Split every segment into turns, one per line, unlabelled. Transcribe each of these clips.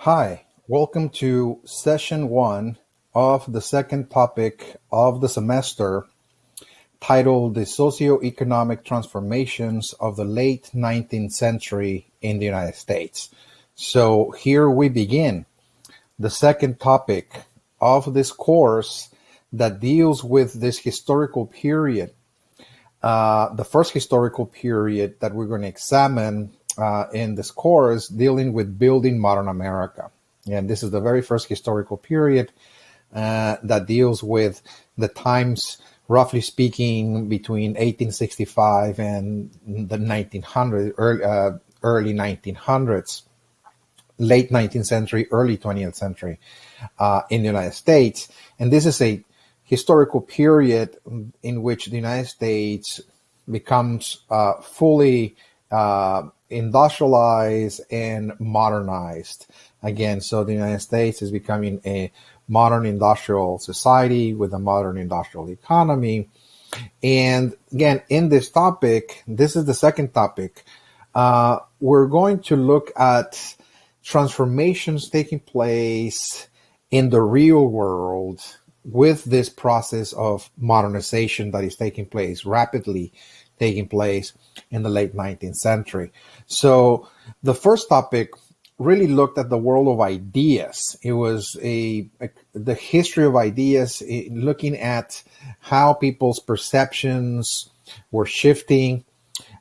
Hi, welcome to session one of the second topic of the semester titled The Socio-Economic Transformations of the Late 19th Century in the United States. So here we begin, the second topic of this course that deals with this historical period. The first historical period that we're going to examine in this course dealing with building modern America. And this is the very first historical period that deals with the times, roughly speaking, between 1865 and the 1900s, early 1900s, late 19th century, early 20th century in the United States. And this is a historical period in which the United States becomes fully industrialized and modernized. Again, so the United States is becoming a modern industrial society with a modern industrial economy. And again, in this topic, this is the second topic, we're going to look at transformations taking place in the real world with this process of modernization that is taking place, rapidly taking place in the late 19th century. So the first topic really looked at the world of ideas. It was the history of ideas, looking at how people's perceptions were shifting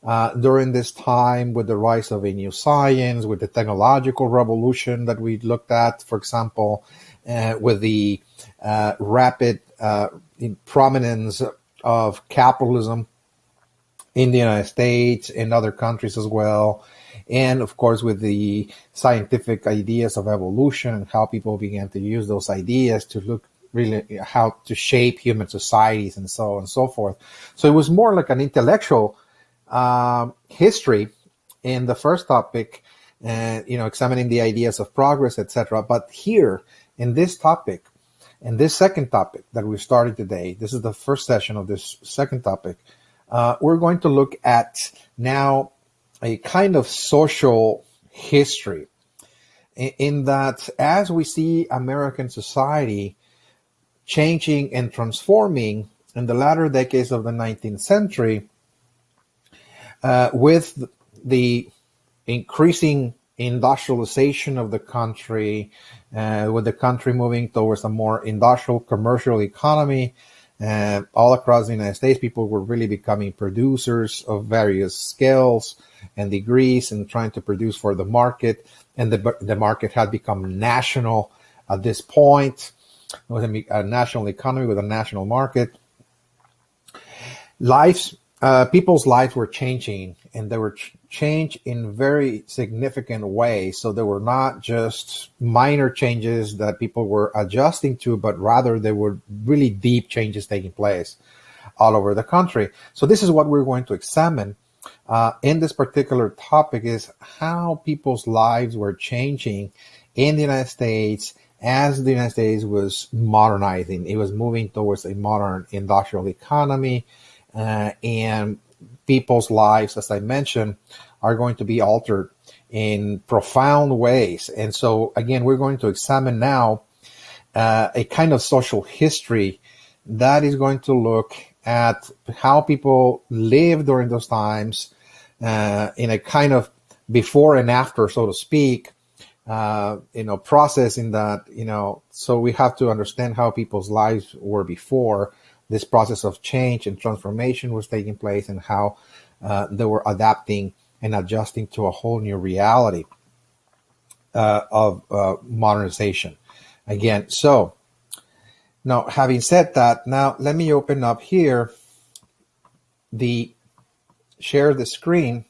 during this time with the rise of a new science, with the technological revolution that we looked at, for example, with the rapid prominence of capitalism in the United States and other countries as well. And of course, with the scientific ideas of evolution and how people began to use those ideas to look really how to shape human societies and so on and so forth. So it was more like an intellectual history in the first topic, examining the ideas of progress, etc. But here in this topic, in this second topic that we're starting today, this is the first session of this second topic. We're going to look at now a kind of social history in that as we see American society changing and transforming in the latter decades of the 19th century, with the increasing industrialization of the country, with the country moving towards a more industrial commercial economy, all across the United States, people were really becoming producers of various scales and degrees and trying to produce for the market. And the market had become national at this point. It was a national economy with a national market. People's lives were changing, and they were changed in very significant ways. So there were not just minor changes that people were adjusting to, but rather there were really deep changes taking place all over the country. So this is what we're going to examine in this particular topic, is how people's lives were changing in the United States as the United States was modernizing. It was moving towards a modern industrial economy. And people's lives, as I mentioned, are going to be altered in profound ways. And so, again, we're going to examine now a kind of social history that is going to look at how people lived during those times in a kind of before and after, so to speak, process in that, so we have to understand how people's lives were before this process of change and transformation was taking place, and how they were adapting and adjusting to a whole new reality of modernization. Again, so now having said that, now let me open up here share the screen.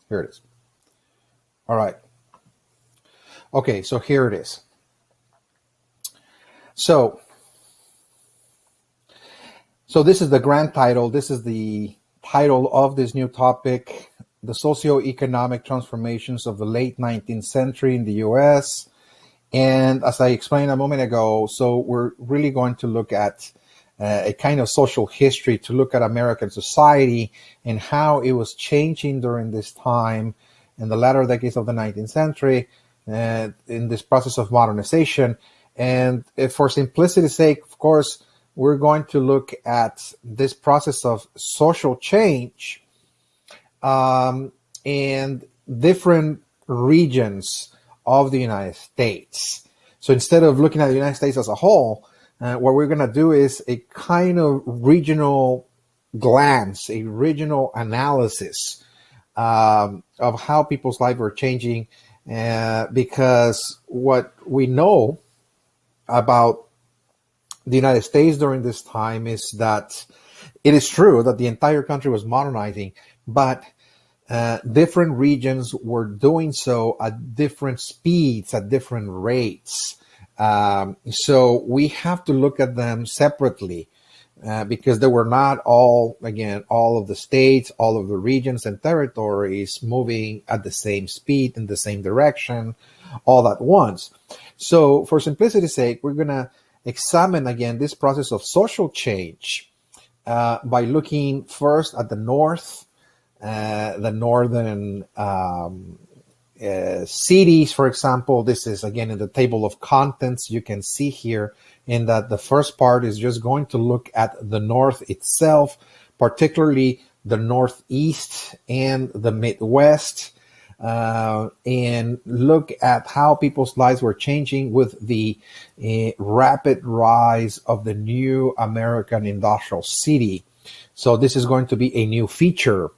Here it is. All right. Okay, so here it is. So this is the grand title. This is the title of this new topic, the socio-economic transformations of the late 19th century in the U.S. And as I explained a moment ago, so we're really going to look at a kind of social history to look at American society and how it was changing during this time in the latter decades of the 19th century, in this process of modernization. And for simplicity's sake, of course, we're going to look at this process of social change and different regions of the United States. So instead of looking at the United States as a whole, what we're going to do is a kind of regional glance, a regional analysis of how people's lives were changing, because what we know about the United States during this time is that it is true that the entire country was modernizing, but different regions were doing so at different speeds, at different rates. So we have to look at them separately because they were not all of the states, all of the regions and territories moving at the same speed in the same direction all at once. So for simplicity's sake, we're going to examine again this process of social change by looking first at the North, the northern cities, for example. This is again in the table of contents. You can see here in that the first part is just going to look at the North itself, particularly the Northeast and the Midwest, and look at how people's lives were changing with the rapid rise of the new American industrial city. So this is going to be a new feature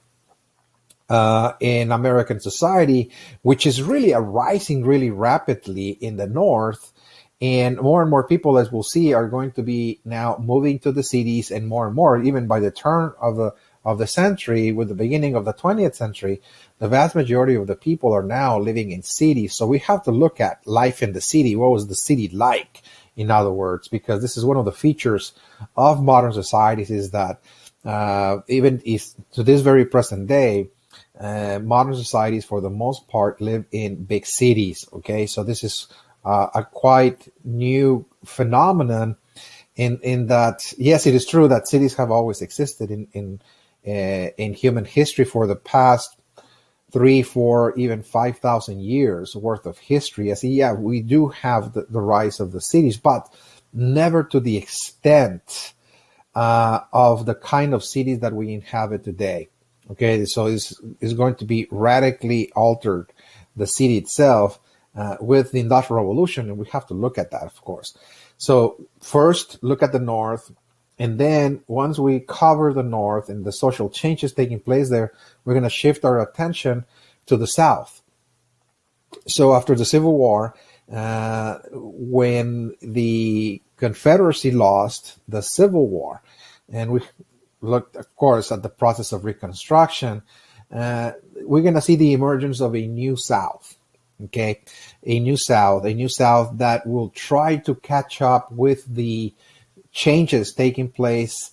in American society, which is really arising really rapidly in the North. And more people, as we'll see, are going to be now moving to the cities, and more, even by the turn of the century, with the beginning of the 20th century, the vast majority of the people are now living in cities. So we have to look at life in the city. What was the city like, in other words? Because this is one of the features of modern societies, is that even if to this very present day, modern societies, for the most part, live in big cities. Okay, so this is a quite new phenomenon in that, yes, it is true that cities have always existed in human history for the past 3, 4, even 5,000 years worth of history. As yeah, we do have the rise of the cities, but never to the extent of the kind of cities that we inhabit today. Okay, so it's going to be radically altered, the city itself, with the Industrial Revolution, and we have to look at that, of course. So first, look at the North, and then once we cover the North and the social changes taking place there, we're going to shift our attention to the South. So after the Civil War, when the Confederacy lost the Civil War, and we looked, of course, at the process of Reconstruction, we're going to see the emergence of a new South. Okay, a new South that will try to catch up with the changes taking place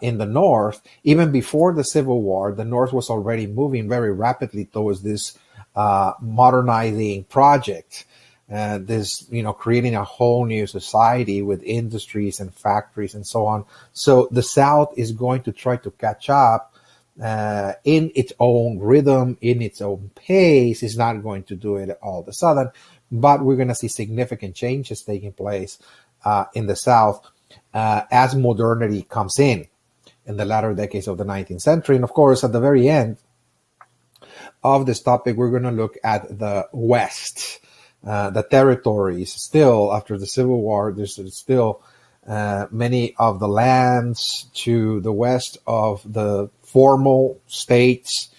in the North. Even before the Civil War, the North was already moving very rapidly towards this modernizing project, this, creating a whole new society with industries and factories and so on. So the South is going to try to catch up in its own rhythm, in its own pace. It's not going to do it all of a sudden, but we're going to see significant changes taking place in the South as modernity comes in the latter decades of the 19th century. And of course, at the very end of this topic, we're going to look at the West, the territories. Still, after the Civil War, there's still many of the lands to the west of the formal states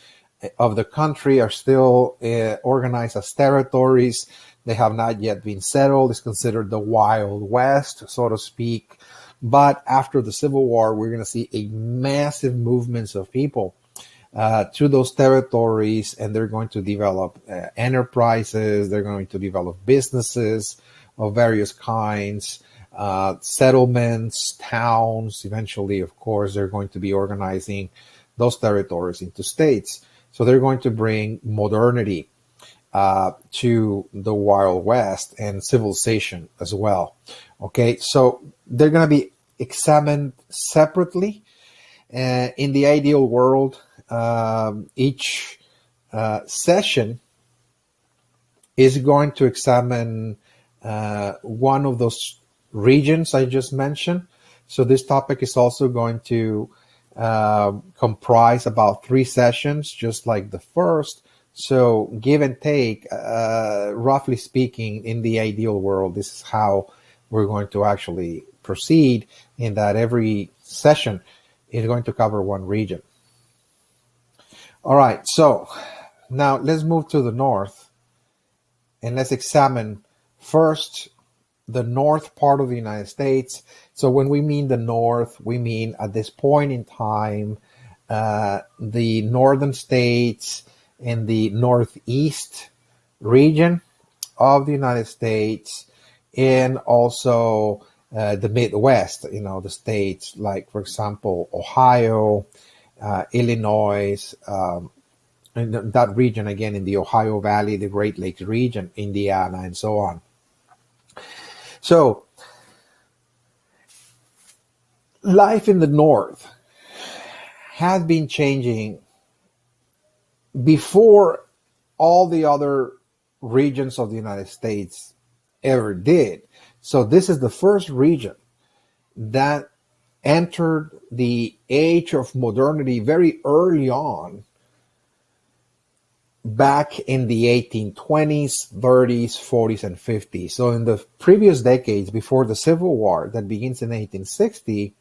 of the country are still organized as territories. They have not yet been settled. It's considered the Wild West, so to speak. But after the Civil War, we're going to see a massive movements of people to those territories, and they're going to develop enterprises, they're going to develop businesses of various kinds, settlements, towns. Eventually, of course, they're going to be organizing those territories into states. So they're going to bring modernity to the Wild West and civilization as well. Okay, so they're going to be examined separately. In the ideal world, each session is going to examine one of those regions I just mentioned. So this topic is also going to comprise about 3 sessions, just like the first. So give and take, roughly speaking, in the ideal world, this is how we're going to actually proceed, in that every session is going to cover one region. All right, so now let's move to the north, and let's examine first the north part of the United States. So when we mean the north, we mean at this point in time, the northern states in the northeast region of the United States, and also the Midwest, the states like, for example, Ohio, Illinois, and that region again in the Ohio Valley, the Great Lakes region, Indiana, and so on. So life in the north has been changing before all the other regions of the United States ever did. So this is the first region that entered the age of modernity very early on, back in the 1820s, 30s, 40s, and 50s. So in the previous decades before the Civil War that begins in 1860,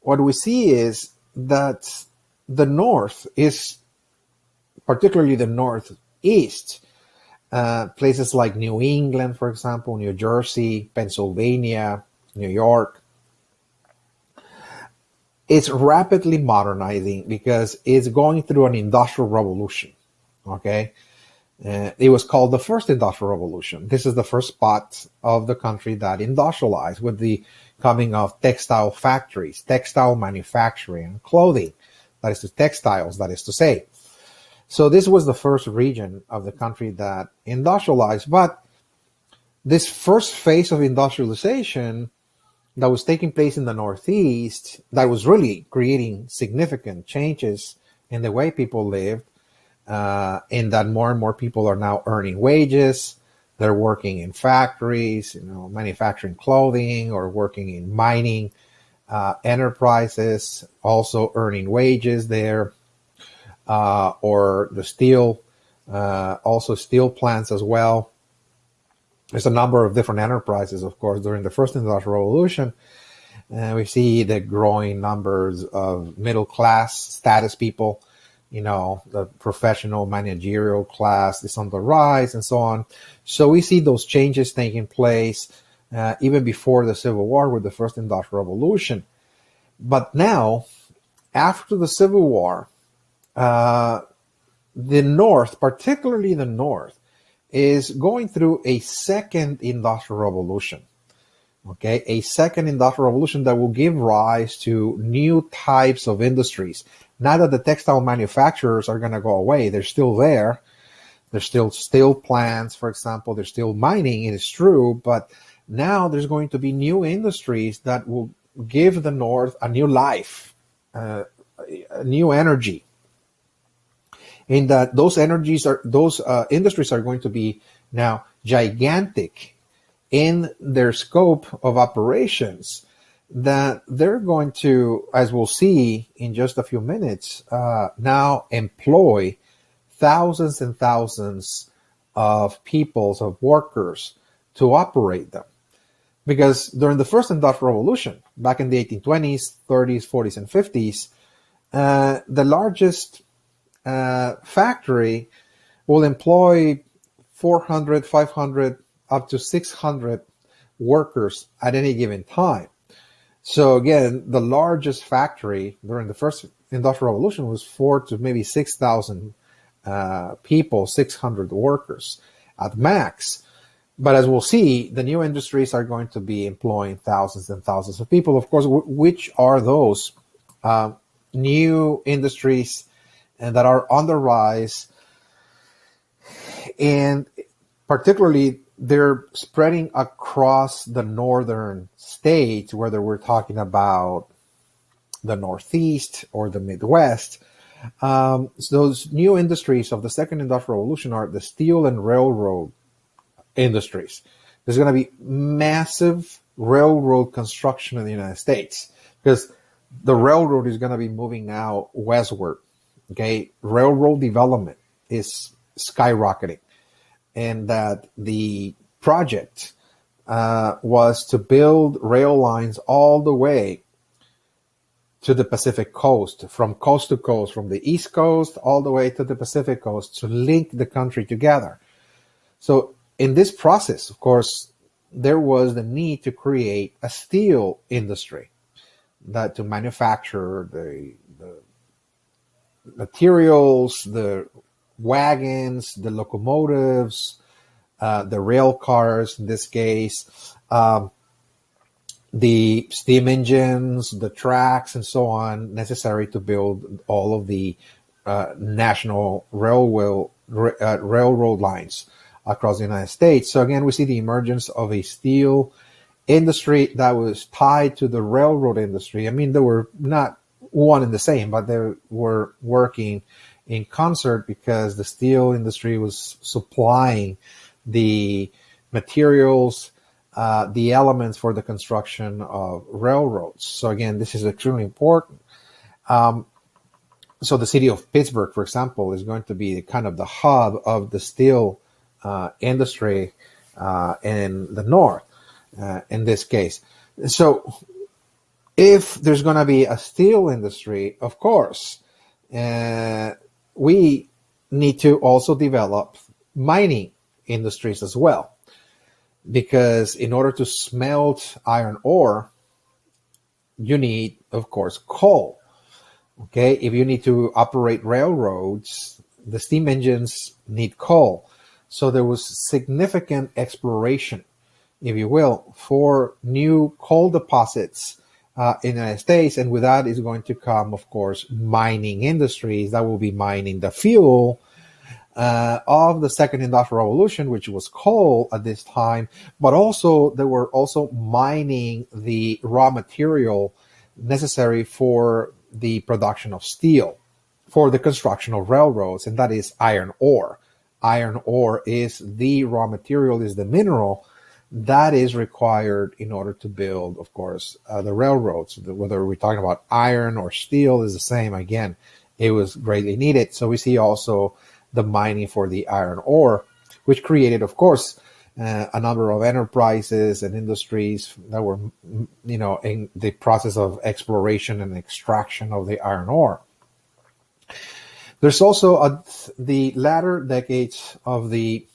what we see is that the North is, particularly the Northeast, places like New England, for example, New Jersey, Pennsylvania, New York, it's rapidly modernizing because it's going through an industrial revolution. Okay, it was called the first industrial revolution. This is the first spot of the country that industrialized with the coming of textile factories, textile manufacturing, and clothing. That is to textiles, that is to say. So this was the first region of the country that industrialized. But this first phase of industrialization that was taking place in the Northeast, that was really creating significant changes in the way people lived, in that more and more people are now earning wages. They're working in factories, manufacturing clothing, or working in mining enterprises, also earning wages there, or the steel, also steel plants as well. There's a number of different enterprises, of course, during the first industrial revolution. We see the growing numbers of middle class status people, the professional managerial class is on the rise, and so on. So we see those changes taking place even before the Civil War with the first industrial revolution. But now, after the Civil War, the North, particularly the North, is going through a second industrial revolution. Okay, a second industrial revolution that will give rise to new types of industries. Now that the textile manufacturers are going to go away, they're still there. There's still steel plants, for example. There's still mining, it is true, but now there's going to be new industries that will give the North a new life, a new energy. In that those industries are going to be now gigantic in their scope of operations, that they're going to, as we'll see in just a few minutes, now employ thousands and thousands of peoples, of workers, to operate them. Because during the first industrial revolution, back in the 1820s, 30s, 40s, and 50s, the largest factory will employ 400, 500, up to 600 workers at any given time. So again, the largest factory during the first industrial revolution was 4 to maybe 6,000 people, 600 workers at max. But as we'll see, the new industries are going to be employing thousands and thousands of people. Of course, which are those new industries that are on the rise, and particularly they're spreading across the northern states, whether we're talking about the Northeast or the Midwest. So those new industries of the second industrial revolution are the steel and railroad industries. There's going to be massive railroad construction in the United States because the railroad is going to be moving now westward. Okay, railroad development is skyrocketing, and that the project was to build rail lines all the way to the Pacific coast, from coast to coast, from the East Coast all the way to the Pacific coast, to link the country together. So in this process, of course, there was the need to create a steel industry that to manufacture the materials, the wagons, the locomotives, the rail cars in this case, the steam engines, the tracks, and so on necessary to build all of the national railroad lines across the United States. So again, we see the emergence of a steel industry that was tied to the railroad industry. I mean, they were not one and the same, but they were working in concert because the steel industry was supplying the materials, the elements for the construction of railroads. So again, this is extremely important. So the city of Pittsburgh, for example, is going to be kind of the hub of the steel industry in the north, in this case. So if there's going to be a steel industry, of course, we need to also develop mining industries as well. Because in order to smelt iron ore, you need, of course, coal. Okay, if you need to operate railroads, the steam engines need coal. So there was significant exploration, if you will, for new coal deposits in the United States. And with that is going to come, of course, mining industries that will be mining the fuel of the second industrial revolution, which was coal at this time, but also they were also mining the raw material necessary for the production of steel, for the construction of railroads, and that is iron ore. Iron ore is the raw material, is the mineral that is required in order to build, of course, the railroads. Whether we're talking about iron or steel is the same. Again, it was greatly needed. So we see also the mining for the iron ore, which created, of course, a number of enterprises and industries that were, in the process of exploration and extraction of the iron ore. There's also the latter decades of the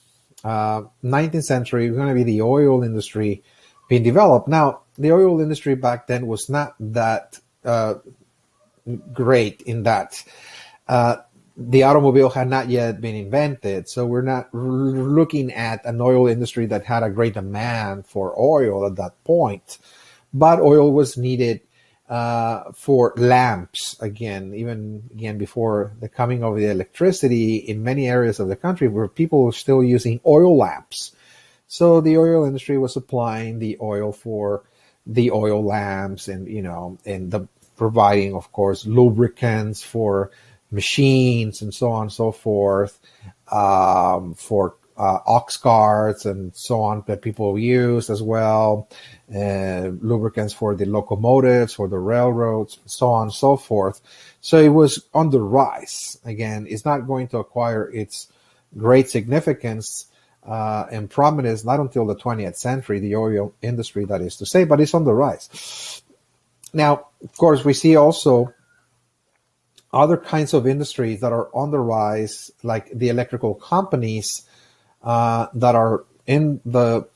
19th century, going to be the oil industry being developed. Now, the oil industry back then was not that great in that the automobile had not yet been invented. So we're not looking at an oil industry that had a great demand for oil at that point. But oil was needed for lamps, even before the coming of the electricity in many areas of the country where people were still using oil lamps. So the oil industry was supplying the oil for the oil lamps and the providing, of course, lubricants for machines and so on and so forth, for ox carts and so on that people use as well, lubricants for the locomotives, for the railroads, so on and so forth. So it was on the rise. Again, it's not going to acquire its great significance and prominence not until the 20th century, the oil industry, that is to say, but it's on the rise. Now, of course, we see also other kinds of industries that are on the rise, like the electrical companies that are in the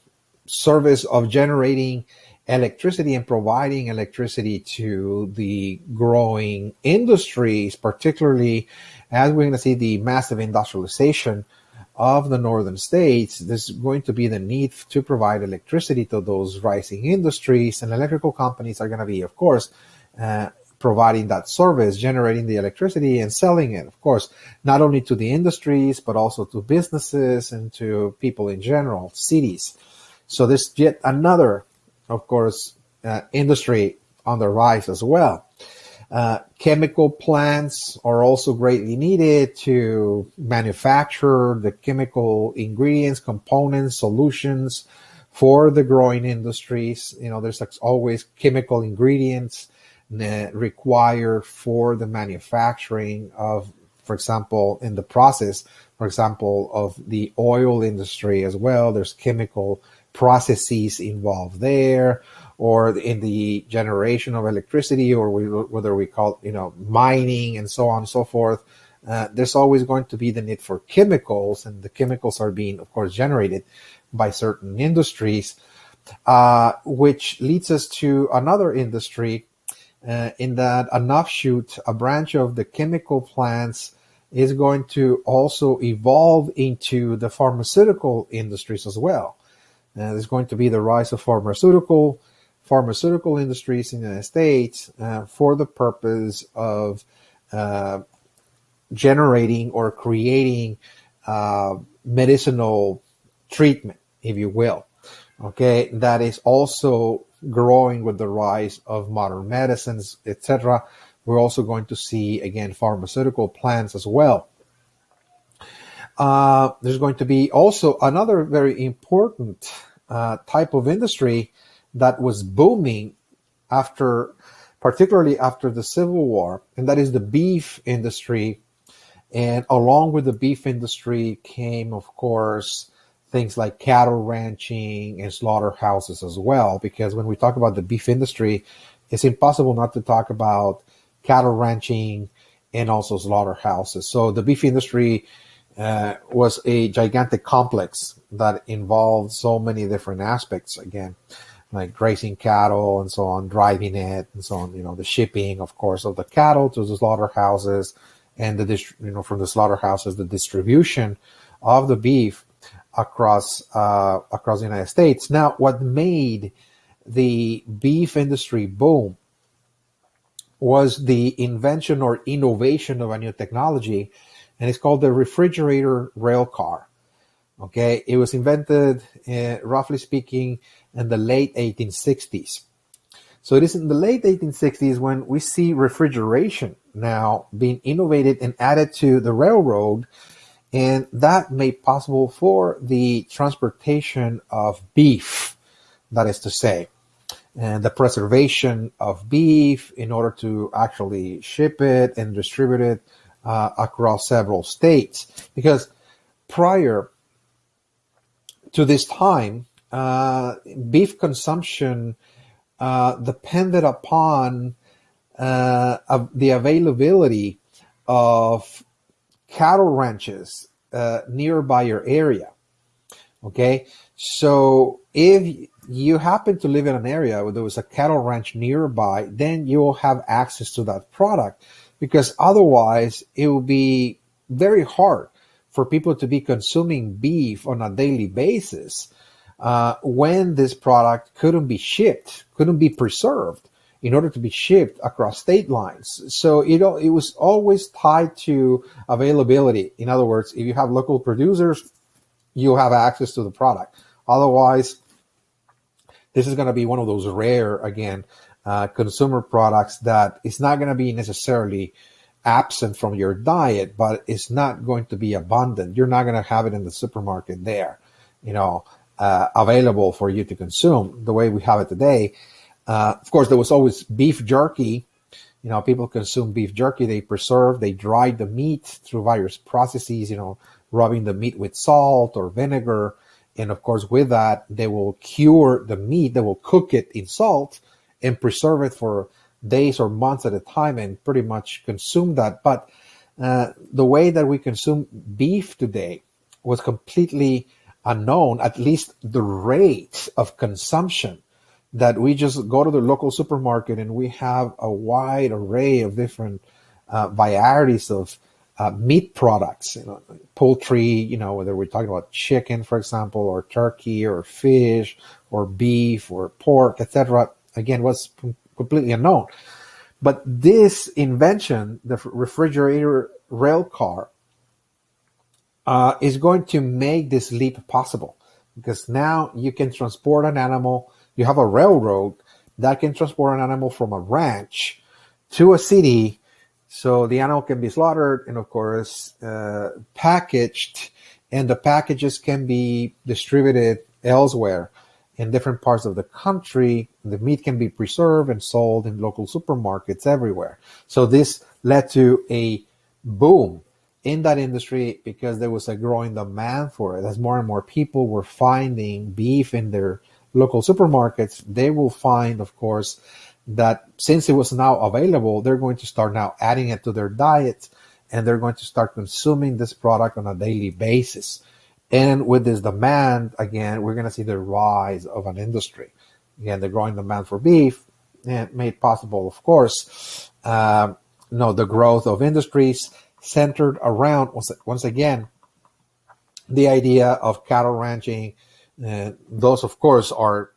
service of generating electricity and providing electricity to the growing industries, particularly as we're going to see the massive industrialization of the northern states. There's going to be the need to provide electricity to those rising industries, and electrical companies are going to be, of course, providing that service, generating the electricity and selling it, of course, not only to the industries, but also to businesses and to people in general, cities. So there's yet another, of course, industry on the rise as well. Chemical plants are also greatly needed to manufacture the chemical ingredients, components, solutions for the growing industries. There's always chemical ingredients required for the manufacturing of, for example, in the process, for example, of the oil industry as well. There's chemical processes involved there, or in the generation of electricity, or whether we call mining and so on and so forth. There's always going to be the need for chemicals, and the chemicals are being, of course, generated by certain industries, which leads us to another industry, in that an offshoot, a branch of the chemical plants is going to also evolve into the pharmaceutical industries as well. There's going to be the rise of pharmaceutical industries in the United States for the purpose of generating or creating medicinal treatment, if you will. Okay, that is also growing with the rise of modern medicines, etc. We're also going to see, again, pharmaceutical plants as well. There's going to be also another very important type of industry that was booming particularly after the Civil War, and that is the beef industry. And along with the beef industry came, of course, things like cattle ranching and slaughterhouses as well, because when we talk about the beef industry, it's impossible not to talk about cattle ranching and also slaughterhouses. So the beef industry was a gigantic complex that involved so many different aspects, again, like grazing cattle and so on, driving it and so on, the shipping, of course, of the cattle to the slaughterhouses, and from the slaughterhouses, the distribution of the beef across the United States. Now, what made the beef industry boom was the invention or innovation of a new technology, and it's called the refrigerator rail car. Okay, it was invented, roughly speaking, in the late 1860s. So it is in the late 1860s when we see refrigeration now being innovated and added to the railroad, and that made possible for the transportation of beef, that is to say, and the preservation of beef in order to actually ship it and distribute it across several states. Because prior to this time, beef consumption depended upon the availability of cattle ranches nearby your area. Okay, so if you happen to live in an area where there was a cattle ranch nearby, then you will have access to that product, because otherwise it will be very hard for people to be consuming beef on a daily basis when this product couldn't be shipped, couldn't be preserved in order to be shipped across state lines. So it was always tied to availability. In other words, if you have local producers, you'll have access to the product. Otherwise, this is going to be one of those rare, again, consumer products that is not going to be necessarily absent from your diet, but it's not going to be abundant. You're not going to have it in the supermarket there, available for you to consume the way we have it today. Of course, there was always beef jerky. People consume beef jerky. They preserve, they dry the meat through various processes, rubbing the meat with salt or vinegar. And of course, with that, they will cure the meat. They will cook it in salt and preserve it for days or months at a time and pretty much consume that. But the way that we consume beef today was completely unknown, at least the rate of consumption that we just go to the local supermarket and we have a wide array of different varieties of meat products, poultry, whether we're talking about chicken, for example, or turkey, or fish, or beef, or pork, etc. Again, was completely unknown. But this invention, the refrigerator rail car, is going to make this leap possible, because now you can transport an animal. You have a railroad that can transport an animal from a ranch to a city, so the animal can be slaughtered and, of course, packaged, and the packages can be distributed elsewhere in different parts of the country. The meat can be preserved and sold in local supermarkets everywhere. So this led to a boom in that industry because there was a growing demand for it. As more and more people were finding beef in their local supermarkets, they will find, of course, that since it was now available, they're going to start now adding it to their diet, and they're going to start consuming this product on a daily basis. And with this demand, again, we're going to see the rise of an industry. Again, the growing demand for beef made possible, of course, the growth of industries centered around, once again, the idea of cattle ranching. Those, of course, are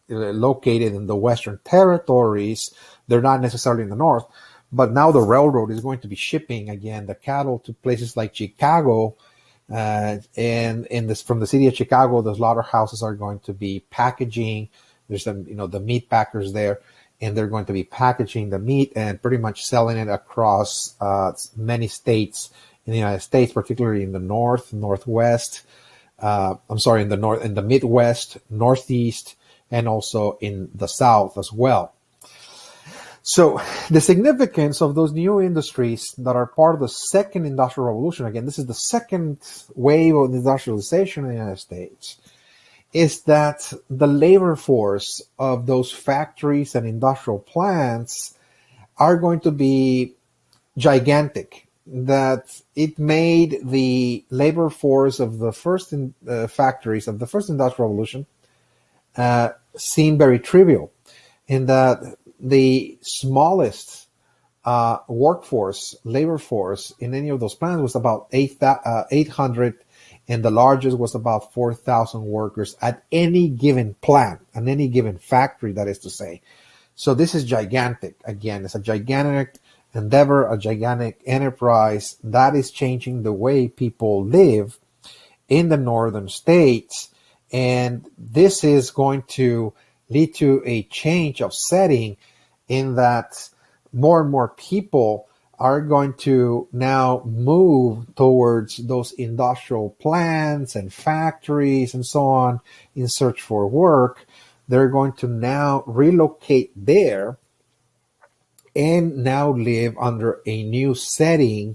located in the Western territories. They're not necessarily in the North, but now the railroad is going to be shipping, again, the cattle to places like Chicago. And from the city of Chicago, the slaughterhouses are going to be packaging. There's some, the meat packers there, and they're going to be packaging the meat and pretty much selling it across many states in the United States, particularly in the North, Northwest. In the Midwest, Northeast, and also in the South as well. So the significance of those new industries that are part of the second industrial revolution, again, this is the second wave of industrialization in the United States, is that the labor force of those factories and industrial plants are going to be gigantic. That it made the labor force of the first factories of the first industrial revolution seem very trivial, in that the smallest labor force in any of those plants was about 800, and the largest was about 4,000 workers at any given plant, at any given factory, that is to say. So this is gigantic. Again, it's a gigantic endeavor, a gigantic enterprise that is changing the way people live in the northern states. And this is going to lead to a change of setting, in that more and more people are going to now move towards those industrial plants and factories and so on in search for work. They're going to now relocate there and now live under a new setting.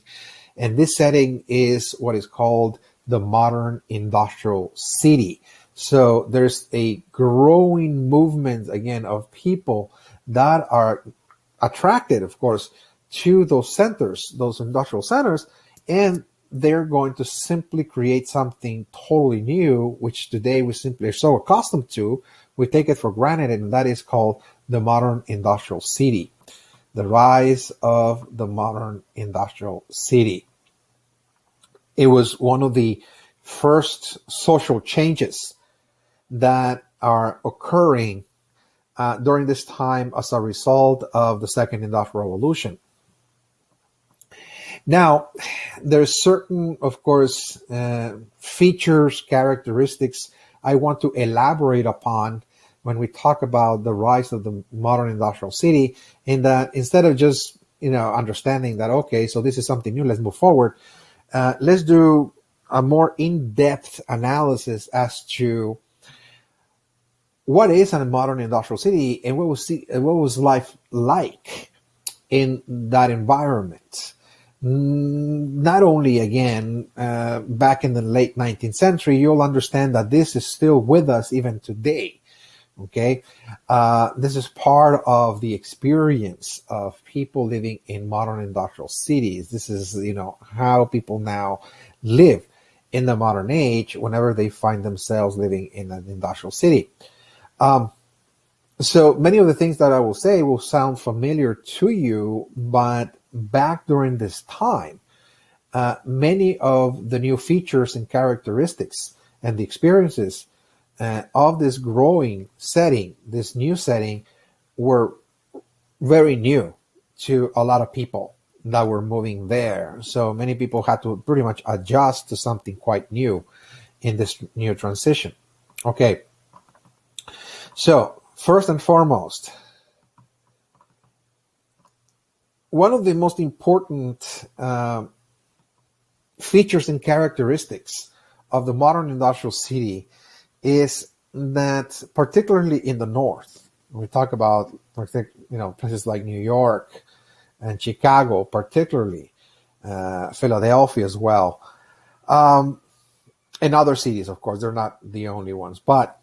And this setting is what is called the modern industrial city. So there's a growing movement, again, of people that are attracted, of course, to those centers, those industrial centers, and they're going to simply create something totally new, which today we simply are so accustomed to, we take it for granted, and that is called the modern industrial city. The rise of the modern industrial city. It was one of the first social changes that are occurring during this time as a result of the second industrial revolution. Now, there's certain, of course, features, characteristics I want to elaborate upon when we talk about the rise of the modern industrial city, in that instead of just, understanding that, okay, so this is something new, let's move forward, let's do a more in-depth analysis as to what is a modern industrial city and what was life like in that environment. Not only, again, back in the late 19th century, you'll understand that this is still with us even today. Okay, this is part of the experience of people living in modern industrial cities. This is, how people now live in the modern age whenever they find themselves living in an industrial city. So many of the things that I will say will sound familiar to you, but back during this time, many of the new features and characteristics and the experiences of this growing setting, this new setting, were very new to a lot of people that were moving there. So many people had to pretty much adjust to something quite new in this new transition. Okay, so first and foremost, one of the most important features and characteristics of the modern industrial city is that, particularly in the north, we talk about places like New York and Chicago, particularly Philadelphia as well, and other cities, of course, they're not the only ones. But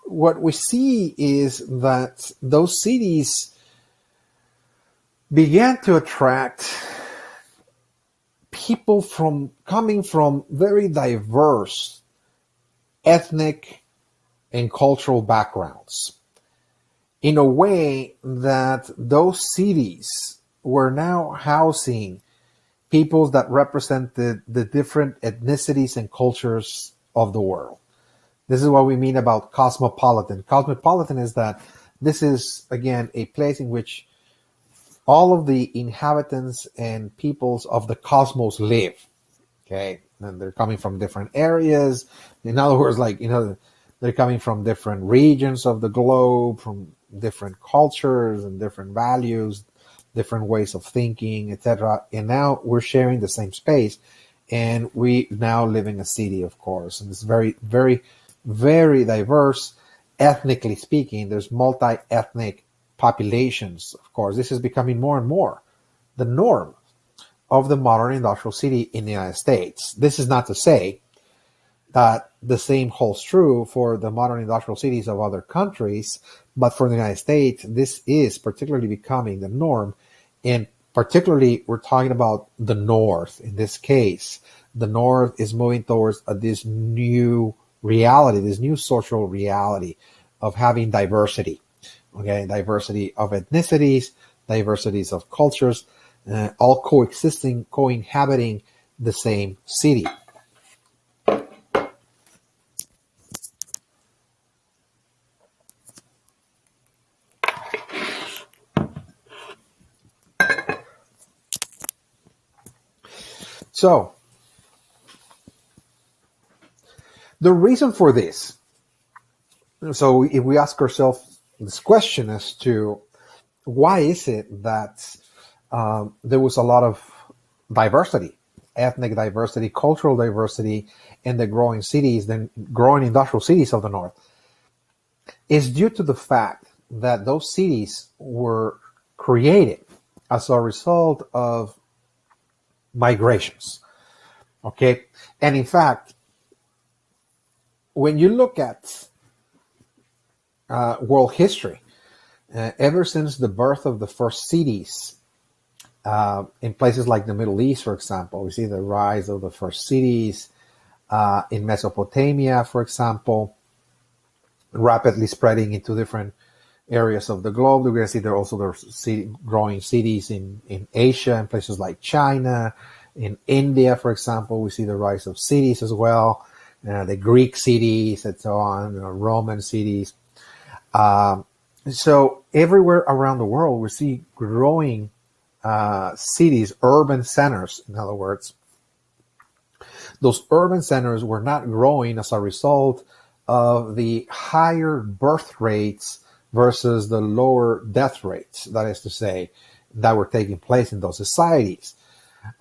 what we see is that those cities began to attract people coming from very diverse ethnic and cultural backgrounds, in a way that those cities were now housing peoples that represented the different ethnicities and cultures of the world. This is what we mean about cosmopolitan. Cosmopolitan is that this is, again, a place in which all of the inhabitants and peoples of the cosmos live. Okay, and they're coming from different areas. In other words, they're coming from different regions of the globe, from different cultures and different values, different ways of thinking, etc. And now we're sharing the same space, and we now live in a city, of course, and it's very, very, very diverse, ethnically speaking. There's multi-ethnic populations, of course. This is becoming more and more the norm of the modern industrial city in the United States. This is not to say that the same holds true for the modern industrial cities of other countries, but for the United States, this is particularly becoming the norm. And particularly, we're talking about the North. In this case, the North is moving towards this new reality, this new social reality of having diversity. Okay, diversity of ethnicities, diversities of cultures, all coexisting, co-inhabiting the same city. So, the reason for this, so if we ask ourselves this question as to why is it that there was a lot of diversity, ethnic diversity, cultural diversity in the growing cities, the growing industrial cities of the North, is due to the fact that those cities were created as a result of migrations. Okay, and in fact, when you look at world history, ever since the birth of the first cities in places like the Middle East, for example, we see the rise of the first cities in Mesopotamia, for example, rapidly spreading into different areas of the globe. We're going to see there also growing cities in Asia and places like China, in India, for example. We see the rise of cities as well, the Greek cities and so on, Roman cities. So everywhere around the world, we see growing cities, urban centers, in other words. Those urban centers were not growing as a result of the higher birth rates versus the lower death rates, that is to say, that were taking place in those societies.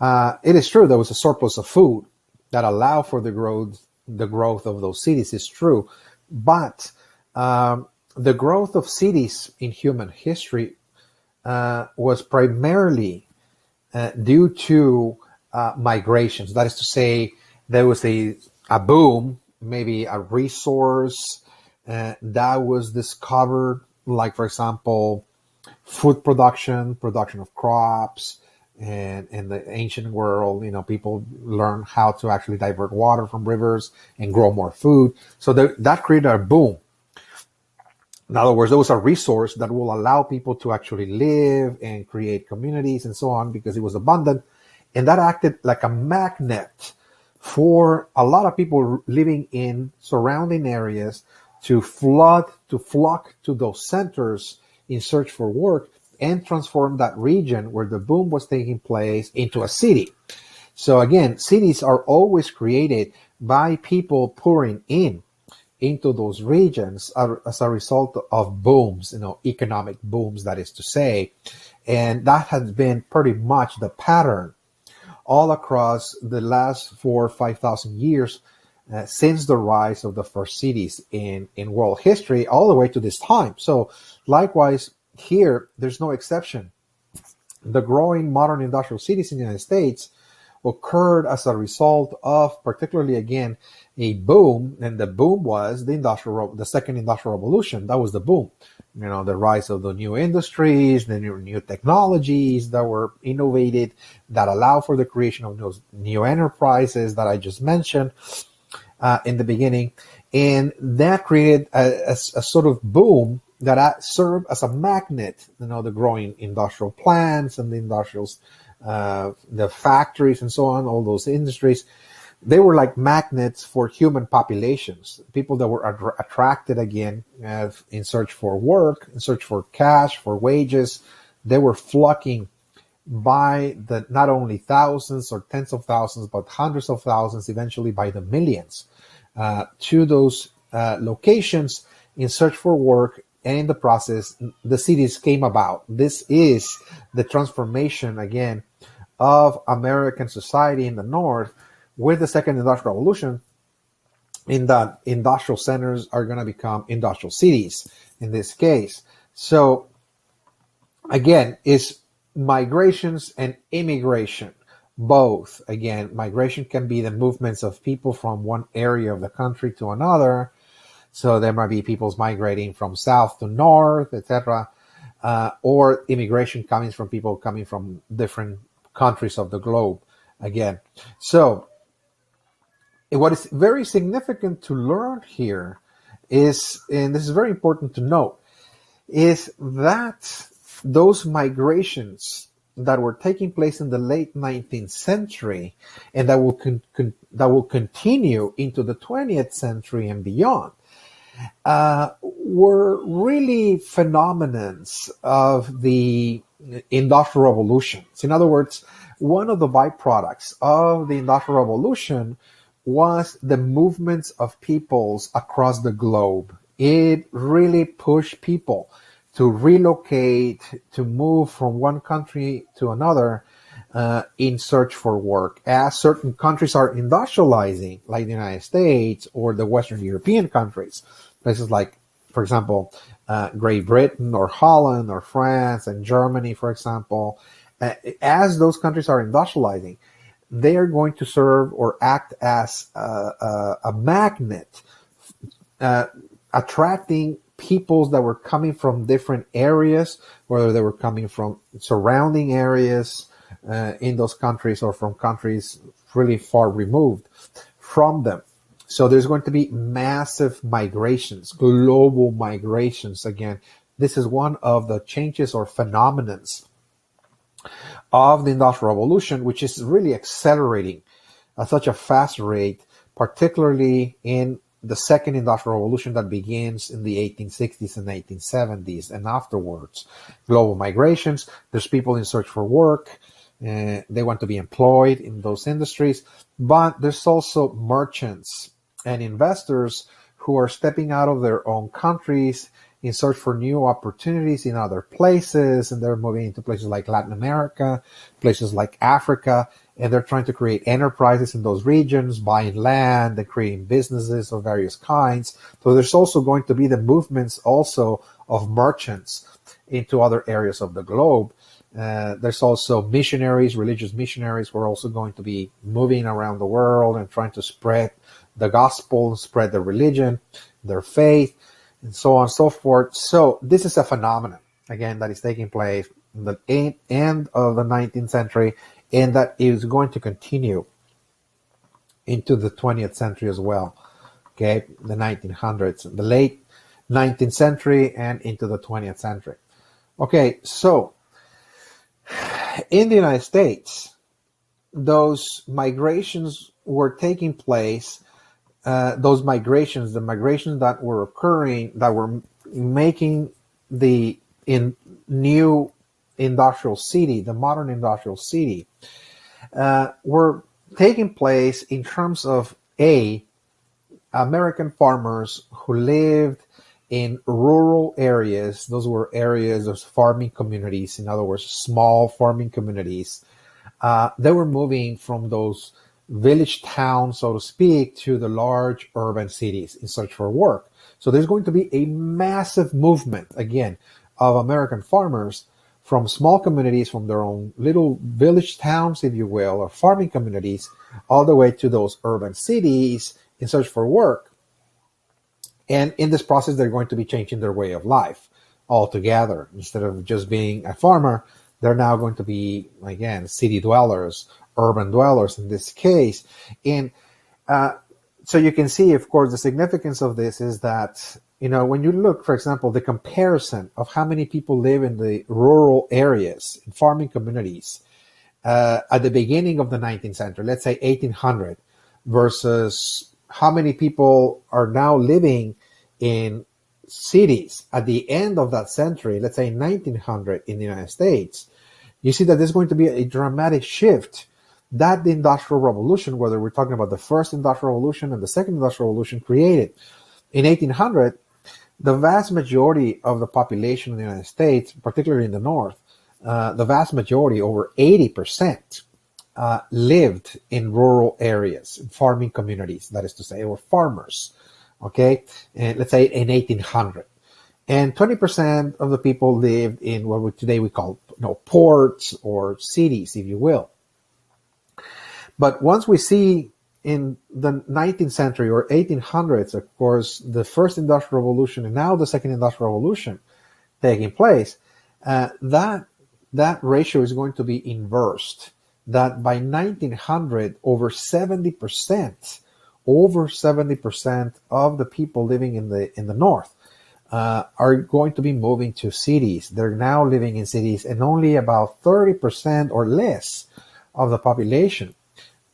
It is true there was a surplus of food that allowed for the growth of those cities, is true, but the growth of cities in human history was primarily due to migrations. That is to say, there was a boom, maybe a resource that was discovered, like, for example, food production of crops. And in the ancient world, people learned how to actually divert water from rivers and grow more food. So that created a boom. In other words, there was a resource that will allow people to actually live and create communities and so on because it was abundant. And that acted like a magnet for a lot of people living in surrounding areas to flock to those centers in search for work and transform that region where the boom was taking place into a city. So again, cities are always created by people pouring into those regions as a result of booms, economic booms, that is to say. And that has been pretty much the pattern all across the last 4,000 or 5,000 years since the rise of the first cities in world history, all the way to this time. So likewise, here, there's no exception. The growing modern industrial cities in the United States occurred as a result of, particularly again, a boom, and the boom was the second industrial revolution. That was the boom. The rise of the new industries, the new technologies that were innovated, that allow for the creation of those new enterprises that I just mentioned in the beginning, and that created a sort of boom that served as a magnet. The growing industrial plants and the industrials, the factories and so on, all those industries, they were like magnets for human populations, people that were attracted again in search for work, in search for cash, for wages. They were flocking by the not only thousands or tens of thousands, but hundreds of thousands, eventually by the millions, to those locations in search for work. And in the process, the cities came about. This is the transformation, again, of American society in the North with the second industrial revolution, in that industrial centers are going to become industrial cities in this case. So again, it's migrations and immigration, both. Again, migration can be the movements of people from one area of the country to another. So there might be people's migrating from south to north, etc., or immigration coming from people coming from different countries of the globe. Again, so what is very significant to learn here is, and this is very important to note, is that those migrations that were taking place in the late 19th century and that will continue into the 20th century and beyond were really phenomenons of the industrial revolutions. In other words, one of the byproducts of the industrial revolution was the movements of peoples across the globe. It really pushed people to relocate, to move from one country to another in search for work. As certain countries are industrializing, like the United States or the Western European countries, places like, for example, Great Britain or Holland or France and Germany, for example, as those countries are industrializing, they are going to serve or act as a magnet, attracting peoples that were coming from different areas, whether they were coming from surrounding areas in those countries or from countries really far removed from them. So there's going to be massive migrations, global migrations. Again, this is one of the changes or phenomenons of the Industrial Revolution, which is really accelerating at such a fast rate, particularly in the second Industrial Revolution that begins in the 1860s and 1870s and afterwards. Global migrations, there's people in search for work, they want to be employed in those industries, but there's also merchants and investors who are stepping out of their own countries in search for new opportunities in other places, and they're moving into places like Latin America, places like Africa, and they're trying to create enterprises in those regions, buying land and creating businesses of various kinds. So there's also going to be the movements also of merchants into other areas of the globe. There's also missionaries, religious missionaries, who are also going to be moving around the world and trying to spread the gospel, spread the religion, their faith, and so on and so forth. So this is a phenomenon, again, that is taking place in the end of the 19th century, and that is going to continue into the 20th century as well. Okay, the 1900s, the late 19th century and into the 20th century. Okay, so in the United States, those migrations were taking place. The migrations that were occurring, that were making the new industrial city, the modern industrial city, were taking place in terms of American farmers who lived in rural areas. Those were areas of farming communities, in other words, small farming communities. They were moving from those village towns, so to speak, to the large urban cities in search for work. So there's going to be a massive movement, again, of American farmers from small communities, from their own little village towns, if you will, or farming communities, all the way to those urban cities in search for work. And in this process, they're going to be changing their way of life altogether. Instead of just being a farmer, they're now going to be, again, city dwellers, urban dwellers in this case. And so you can see, of course, the significance of this is that, when you look, for example, the comparison of how many people live in the rural areas, in farming communities, at the beginning of the 19th century, let's say 1800, versus how many people are now living in cities at the end of that century, let's say 1900 in the United States, you see that there's going to be a dramatic shift. That the Industrial Revolution, whether we're talking about the first Industrial Revolution and the second Industrial Revolution, created. In 1800, the vast majority of the population in the United States, particularly in the North, the vast majority, over 80%, lived in rural areas, in farming communities, that is to say, or farmers, okay? And let's say in 1800. And 20% of the people lived in what today we call ports or cities, if you will. But once we see in the 19th century or 1800s, of course, the first Industrial Revolution and now the second Industrial Revolution taking place, that ratio is going to be inversed. That by 1900, over 70% of the people living in the North are going to be moving to cities. They're now living in cities, and only about 30% or less of the population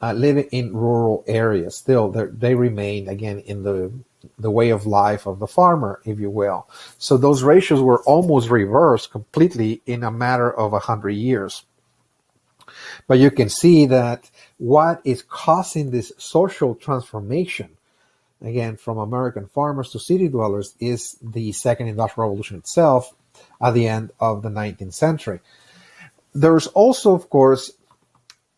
living in rural areas. Still, they remain, again, in the way of life of the farmer, if you will. So those ratios were almost reversed completely in a matter of 100 years. But you can see that what is causing this social transformation, again, from American farmers to city dwellers, is the second Industrial Revolution itself at the end of the 19th century. There's also, of course,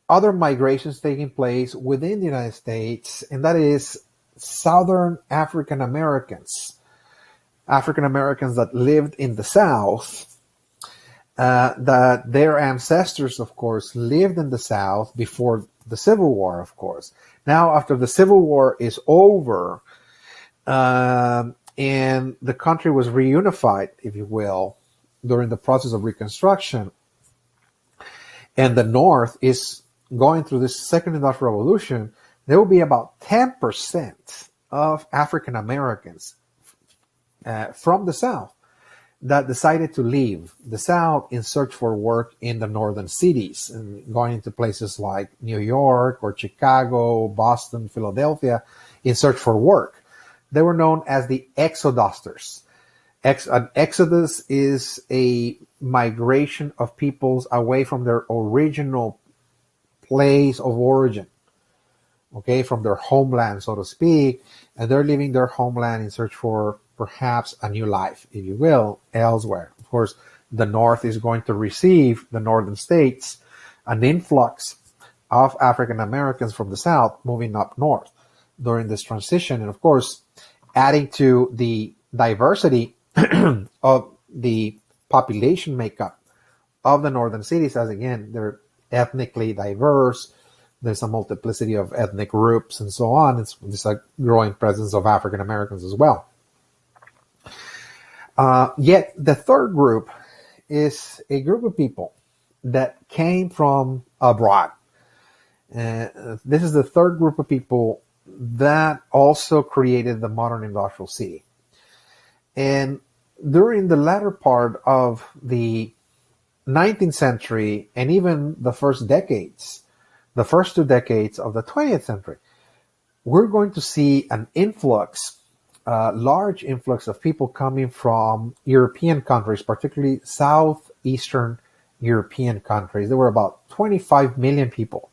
other migrations taking place within the United States, and that is Southern African Americans that lived in the South, that their ancestors, of course, lived in the South before the Civil War, of course. Now, after the Civil War is over, and the country was reunified, if you will, during the process of Reconstruction, and the North is going through this second Industrial Revolution, there will be about 10% of African Americans from the South that decided to leave the South in search for work in the northern cities, and going into places like New York or Chicago, Boston, Philadelphia, in search for work. They were known as the exodusters. An exodus is a migration of peoples away from their original place of origin, okay, from their homeland, so to speak, and they're leaving their homeland in search for perhaps a new life, if you will, elsewhere. Of course, the North is going to receive, the northern states, an influx of African Americans from the South moving up north during this transition, and of course, adding to the diversity of the population makeup of the northern cities, as again, they're ethnically diverse. There's a multiplicity of ethnic groups and so on. There's a growing presence of African Americans as well. Yet the third group is a group of people that came from abroad. This is the third group of people that also created the modern industrial city. And during the latter part of the 19th century and even the first decades, the first 2 decades of the 20th century, we're going to see an influx, large influx of people coming from European countries, particularly southeastern European countries. There were about 25 million people,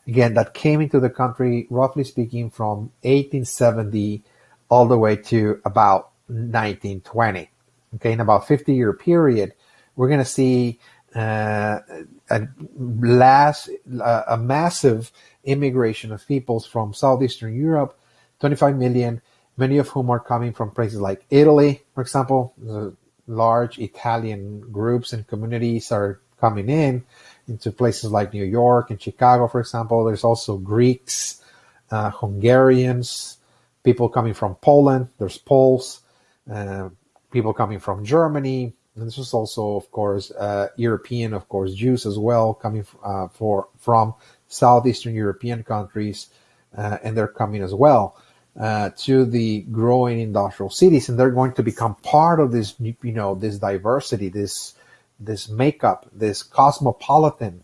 again, that came into the country, roughly speaking, from 1870 all the way to about 1920. Okay, in about 50-year period, we're going to see a massive immigration of peoples from southeastern Europe, 25 million, many of whom are coming from places like Italy, for example. The large Italian groups and communities are coming in into places like New York and Chicago, for example. There's also Greeks, Hungarians, people coming from Poland. There's Poles, people coming from Germany. And this is also, of course, European, of course, Jews as well, coming from southeastern European countries, and they're coming as well to the growing industrial cities, and they're going to become part of this, this diversity, this makeup, this cosmopolitan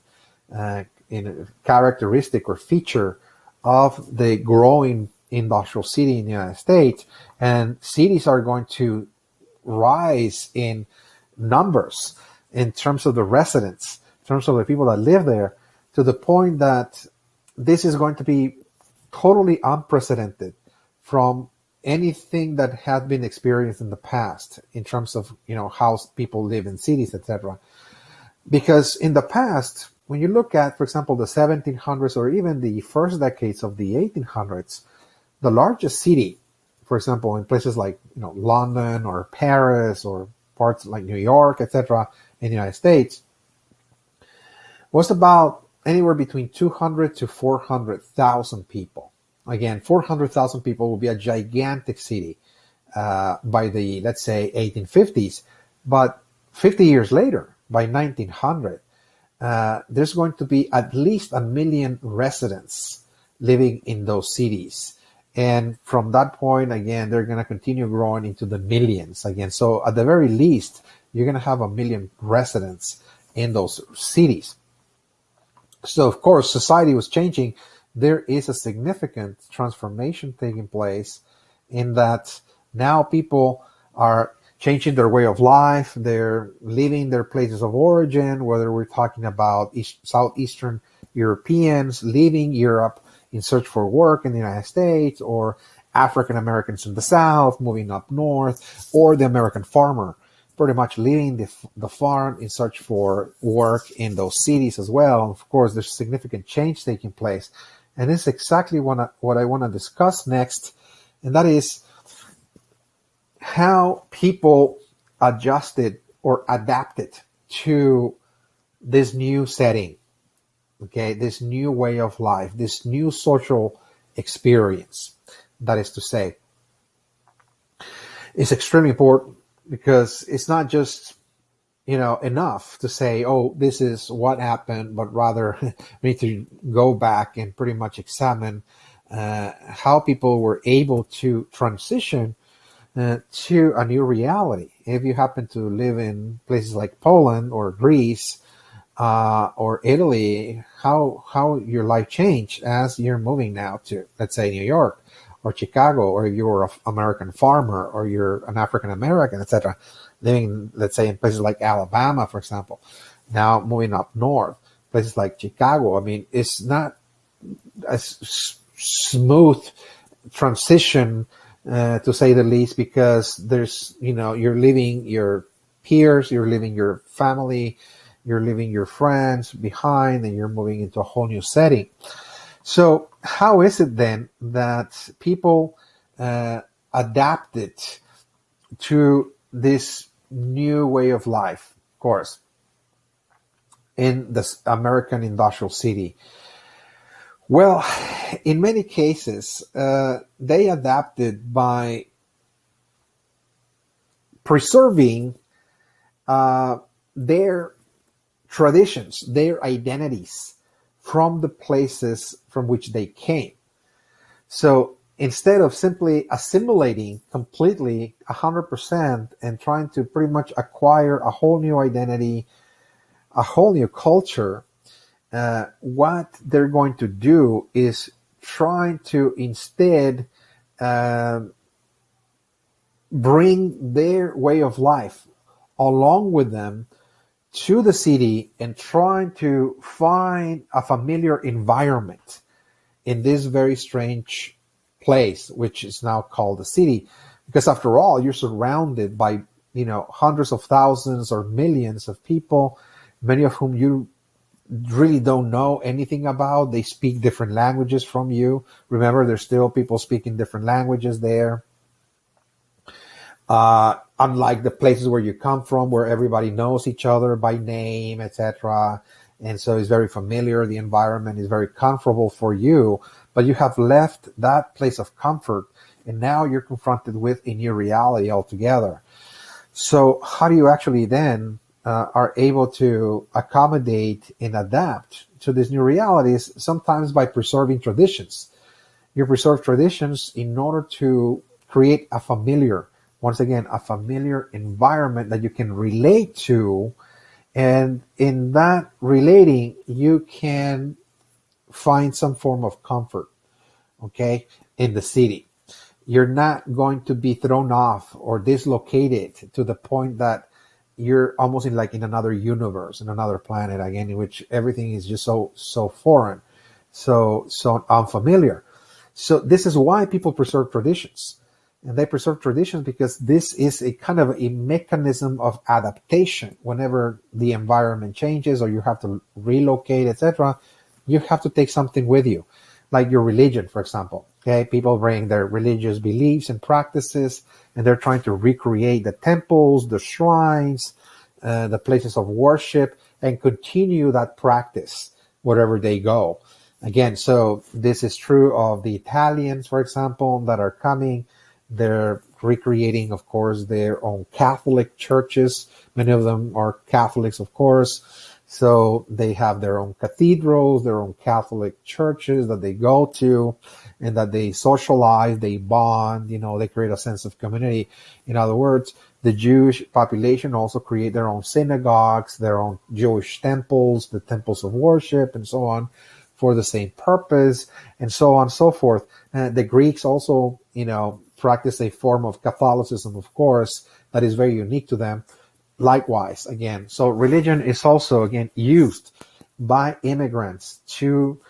characteristic or feature of the growing industrial city in the United States. And cities are going to rise in numbers in terms of the residents, in terms of the people that live there, to the point that this is going to be totally unprecedented from anything that had been experienced in the past in terms of how people live in cities, etc. Because in the past, when you look at, for example, the 1700s or even the first decades of the 1800s, the largest city, for example, in places like London or Paris or parts like New York, etc., in the United States, was about anywhere between 200 to 400,000 people. Again, 400,000 people will be a gigantic city by the, let's say, 1850s. But 50 years later, by 1900, there's going to be at least 1 million residents living in those cities. And from that point, again, they're going to continue growing into the millions again. So at the very least, you're going to have 1 million residents in those cities. So, of course, society was changing. There is a significant transformation taking place in that now people are changing their way of life. They're leaving their places of origin, whether we're talking about Southeastern Europeans leaving Europe in search for work in the United States, or African Americans in the South moving up north, or the American farmer pretty much leaving the farm in search for work in those cities as well. Of course, there's significant change taking place. And this is exactly what I want to discuss next, and that is how people adjusted or adapted to this new setting, okay, this new way of life, this new social experience. That is to say, it's extremely important because it's not just enough to say, oh, this is what happened, but rather we need to go back and pretty much examine how people were able to transition to a new reality. If you happen to live in places like Poland or Greece or Italy, how your life changed as you're moving now to, let's say, New York or Chicago, or if you're an American farmer or you're an African American, etc., living, let's say, in places like Alabama, for example, now moving up north, places like Chicago. I mean, it's not a smooth transition, to say the least, because there's, you're leaving your peers, you're leaving your family, you're leaving your friends behind, and you're moving into a whole new setting. So how is it then that people adapted to this new way of life, of course, in this American industrial city? Well, in many cases, they adapted by preserving their traditions, their identities from the places from which they came. So instead of simply assimilating completely 100% and trying to pretty much acquire a whole new identity, a whole new culture, what they're going to do is trying to instead uh, bring their way of life along with them to the city and trying to find a familiar environment in this very strange place, which is now called the city. Because after all, you're surrounded by, hundreds of thousands or millions of people, many of whom you really don't know anything about. They speak different languages from you. Remember, there's still people speaking different languages there. Unlike the places where you come from, where everybody knows each other by name, etc. And so it's very familiar. The environment is very comfortable for you, but you have left that place of comfort, and now you're confronted with a new reality altogether. So how do you actually then are able to accommodate and adapt to these new realities? Sometimes by preserving traditions. You preserve traditions in order to create a familiar, once again, a familiar environment that you can relate to. And in that relating, you can find some form of comfort, okay, in the city. You're not going to be thrown off or dislocated to the point that you're almost in another universe, in another planet again, in which everything is just so foreign, so unfamiliar. So this is why people preserve traditions. And they preserve traditions because this is a kind of a mechanism of adaptation. Whenever the environment changes or you have to relocate, etc., you have to take something with you, like your religion, for example. Okay, people bring their religious beliefs and practices, and they're trying to recreate the temples, the shrines, the places of worship, and continue that practice wherever they go. Again, so this is true of the Italians, for example, that are coming. They're recreating, of course, their own Catholic churches. Many of them are Catholics, of course. So they have their own cathedrals, their own Catholic churches that they go to and that they socialize, they bond, they create a sense of community. In other words, the Jewish population also create their own synagogues, their own Jewish temples, the temples of worship, and so on, for the same purpose, and so on and so forth. The Greeks also, practice a form of Catholicism, of course, that is very unique to them. Likewise, again, so religion is also, again, used by immigrants to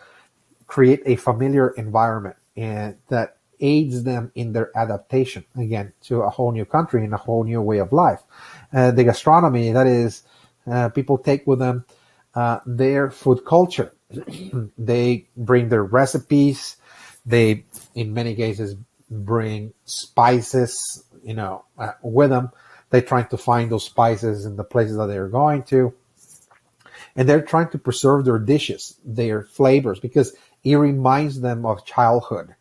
create a familiar environment and that aids them in their adaptation, again, to a whole new country and a whole new way of life. The gastronomy, that is, people take with them their food culture. They bring their recipes. They, in many cases, bring spices, with them. They're trying to find those spices in the places that they're going to. And they're trying to preserve their dishes, their flavors, because it reminds them of childhood.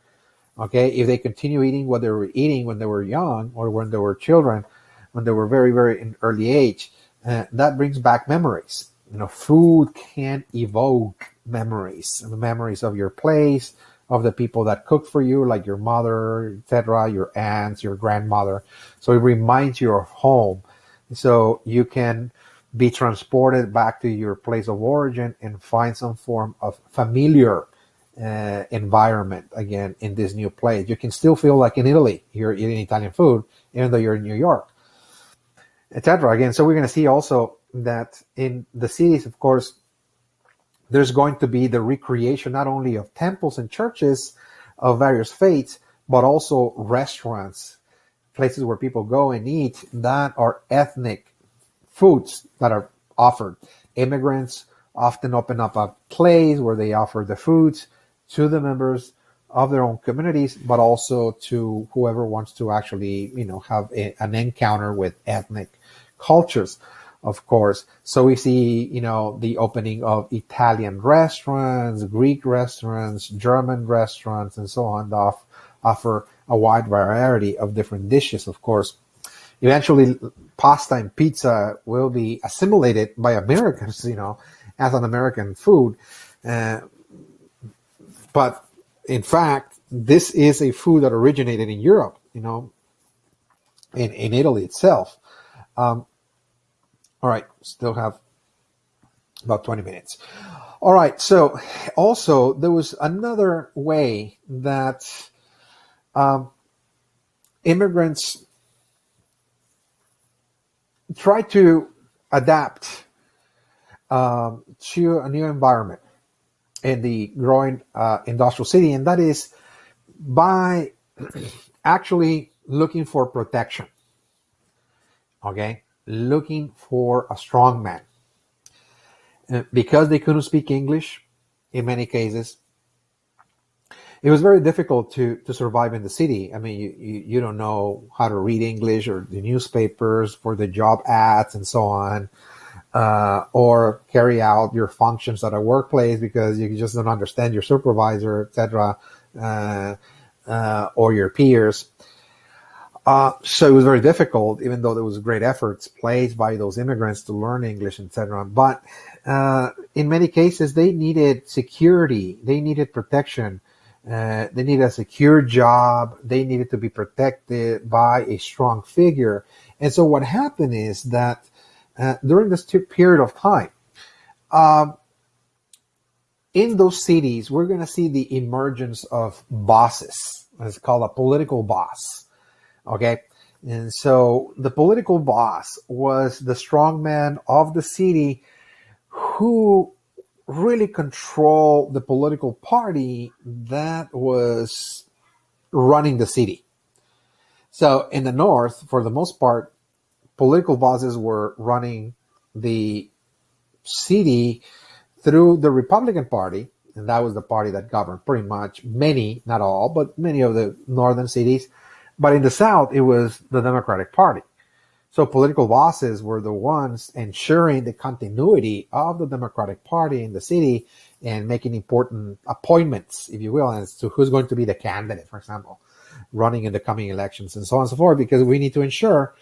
Okay, if they continue eating what they were eating when they were young or when they were children, when they were very, very in early age, that brings back memories. Food can evoke memories, memories of your place, of the people that cook for you, like your mother, etc., your aunts, your grandmother. So it reminds you of home. So you can be transported back to your place of origin and find some form of familiar environment again in this new place. You can still feel like in Italy, you're eating Italian food, even though you're in New York, etc. Again, so we're going to see also that in the cities, of course, there's going to be the recreation not only of temples and churches of various faiths, but also restaurants, places where people go and eat that are ethnic foods that are offered. Immigrants often open up a place where they offer the foods to the members of their own communities, but also to whoever wants to actually, have an encounter with ethnic cultures, of course. So we see, the opening of Italian restaurants, Greek restaurants, German restaurants, and so on that offer a wide variety of different dishes, of course. Eventually, pasta and pizza will be assimilated by Americans, as an American food. But in fact, this is a food that originated in Europe, in Italy itself. All right, still have about 20 minutes. All right, so also there was another way that immigrants try to adapt to a new environment in the growing industrial city, and that is by actually looking for protection. Okay, looking for a strong man. Because they couldn't speak English in many cases, it was very difficult to survive in the city. I mean, you don't know how to read English or the newspapers for the job ads and so on, or carry out your functions at a workplace because you just don't understand your supervisor, etc., or your peers. So it was very difficult, even though there was great efforts placed by those immigrants to learn English, etc. But in many cases, they needed security, they needed protection, they needed a secure job, they needed to be protected by a strong figure. And so what happened is that during this period of time, in those cities, we're going to see the emergence of bosses. It's called a political boss. Okay, and so the political boss was the strongman of the city who really controlled the political party that was running the city. So in the north, for the most part, political bosses were running the city through the Republican Party, and that was the party that governed pretty much many, not all, but many of the northern cities. But in the South, it was the Democratic Party. So political bosses were the ones ensuring the continuity of the Democratic Party in the city and making important appointments, if you will, as to who's going to be the candidate, for example, running in the coming elections and so on and so forth, because we need to ensure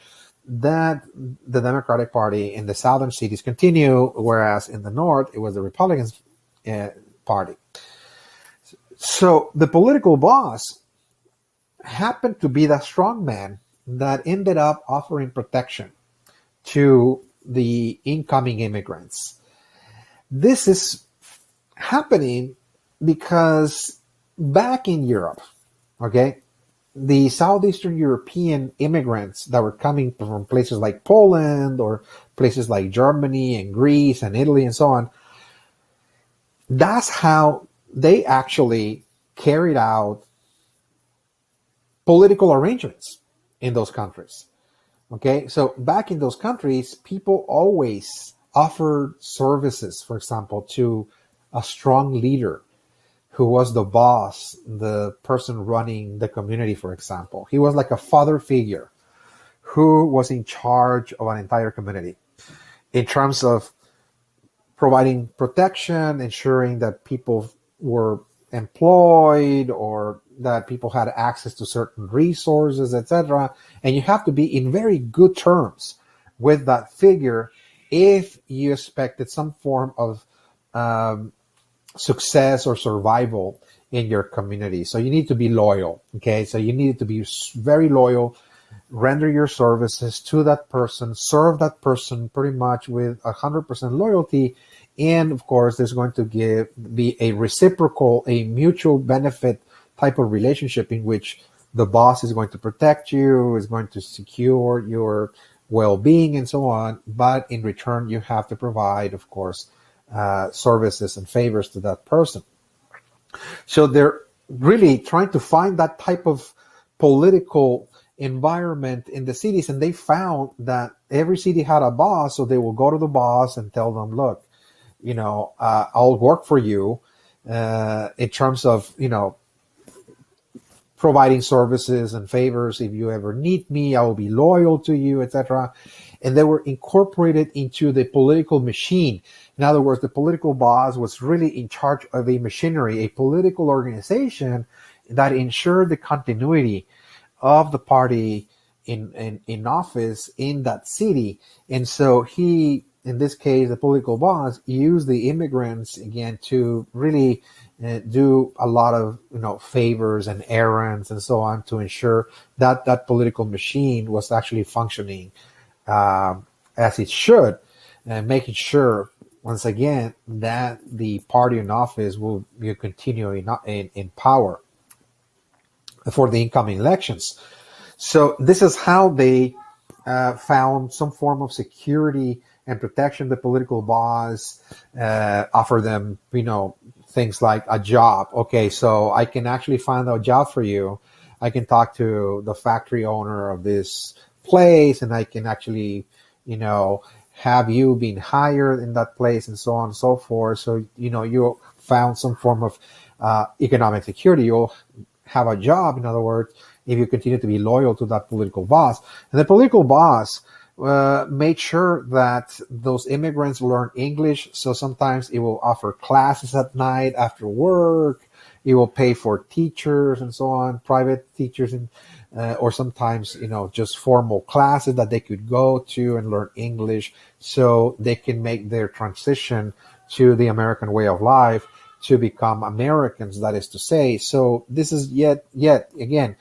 that the Democratic Party in the southern cities continue, whereas in the north, it was the Republican Party. So the political boss happened to be the strong man that ended up offering protection to the incoming immigrants. This is happening because back in Europe, okay, the Southeastern European immigrants that were coming from places like Poland or places like Germany and Greece and Italy and so on, that's how they actually carried out political arrangements in those countries. Okay, so back in those countries, people always offered services, for example, to a strong leader who was the boss, the person running the community, for example. He was like a father figure who was in charge of an entire community in terms of providing protection, ensuring that people were employed or that people had access to certain resources, etc. And you have to be in very good terms with that figure if you expected some form of success or survival in your community. So you need to be loyal. Okay, so you need to be very loyal, render your services to that person, serve that person pretty much with 100% loyalty. And of course, there's going to be a reciprocal, a mutual benefit type of relationship in which the boss is going to protect you, is going to secure your well-being and so on. But in return, you have to provide, of course, services and favors to that person. So they're really trying to find that type of political environment in the cities. And they found that every city had a boss. So they will go to the boss and tell them, look, I'll work for you in terms of, providing services and favors. If you ever need me, I will be loyal to you, etc. And they were incorporated into the political machine. In other words, the political boss was really in charge of a machinery, a political organization that ensured the continuity of the party in office in that city. And so he in this case, the political boss used the immigrants again to really do a lot of favors and errands and so on to ensure that that political machine was actually functioning as it should, and making sure once again that the party in office will continue in power for the incoming elections. So this is how they found some form of security and protection. The political boss offer them, things like a job. Okay, so I can actually find a job for you. I can talk to the factory owner of this place, and I can actually, have you being hired in that place, and so on and so forth. So you found some form of economic security. You'll have a job, in other words, if you continue to be loyal to that political boss. And the political boss made sure that those immigrants learn English. So sometimes it will offer classes at night after work. It will pay for teachers and so on, private teachers, and or sometimes just formal classes that they could go to and learn English, so they can make their transition to the American way of life, to become Americans, that is to say. So this is yet again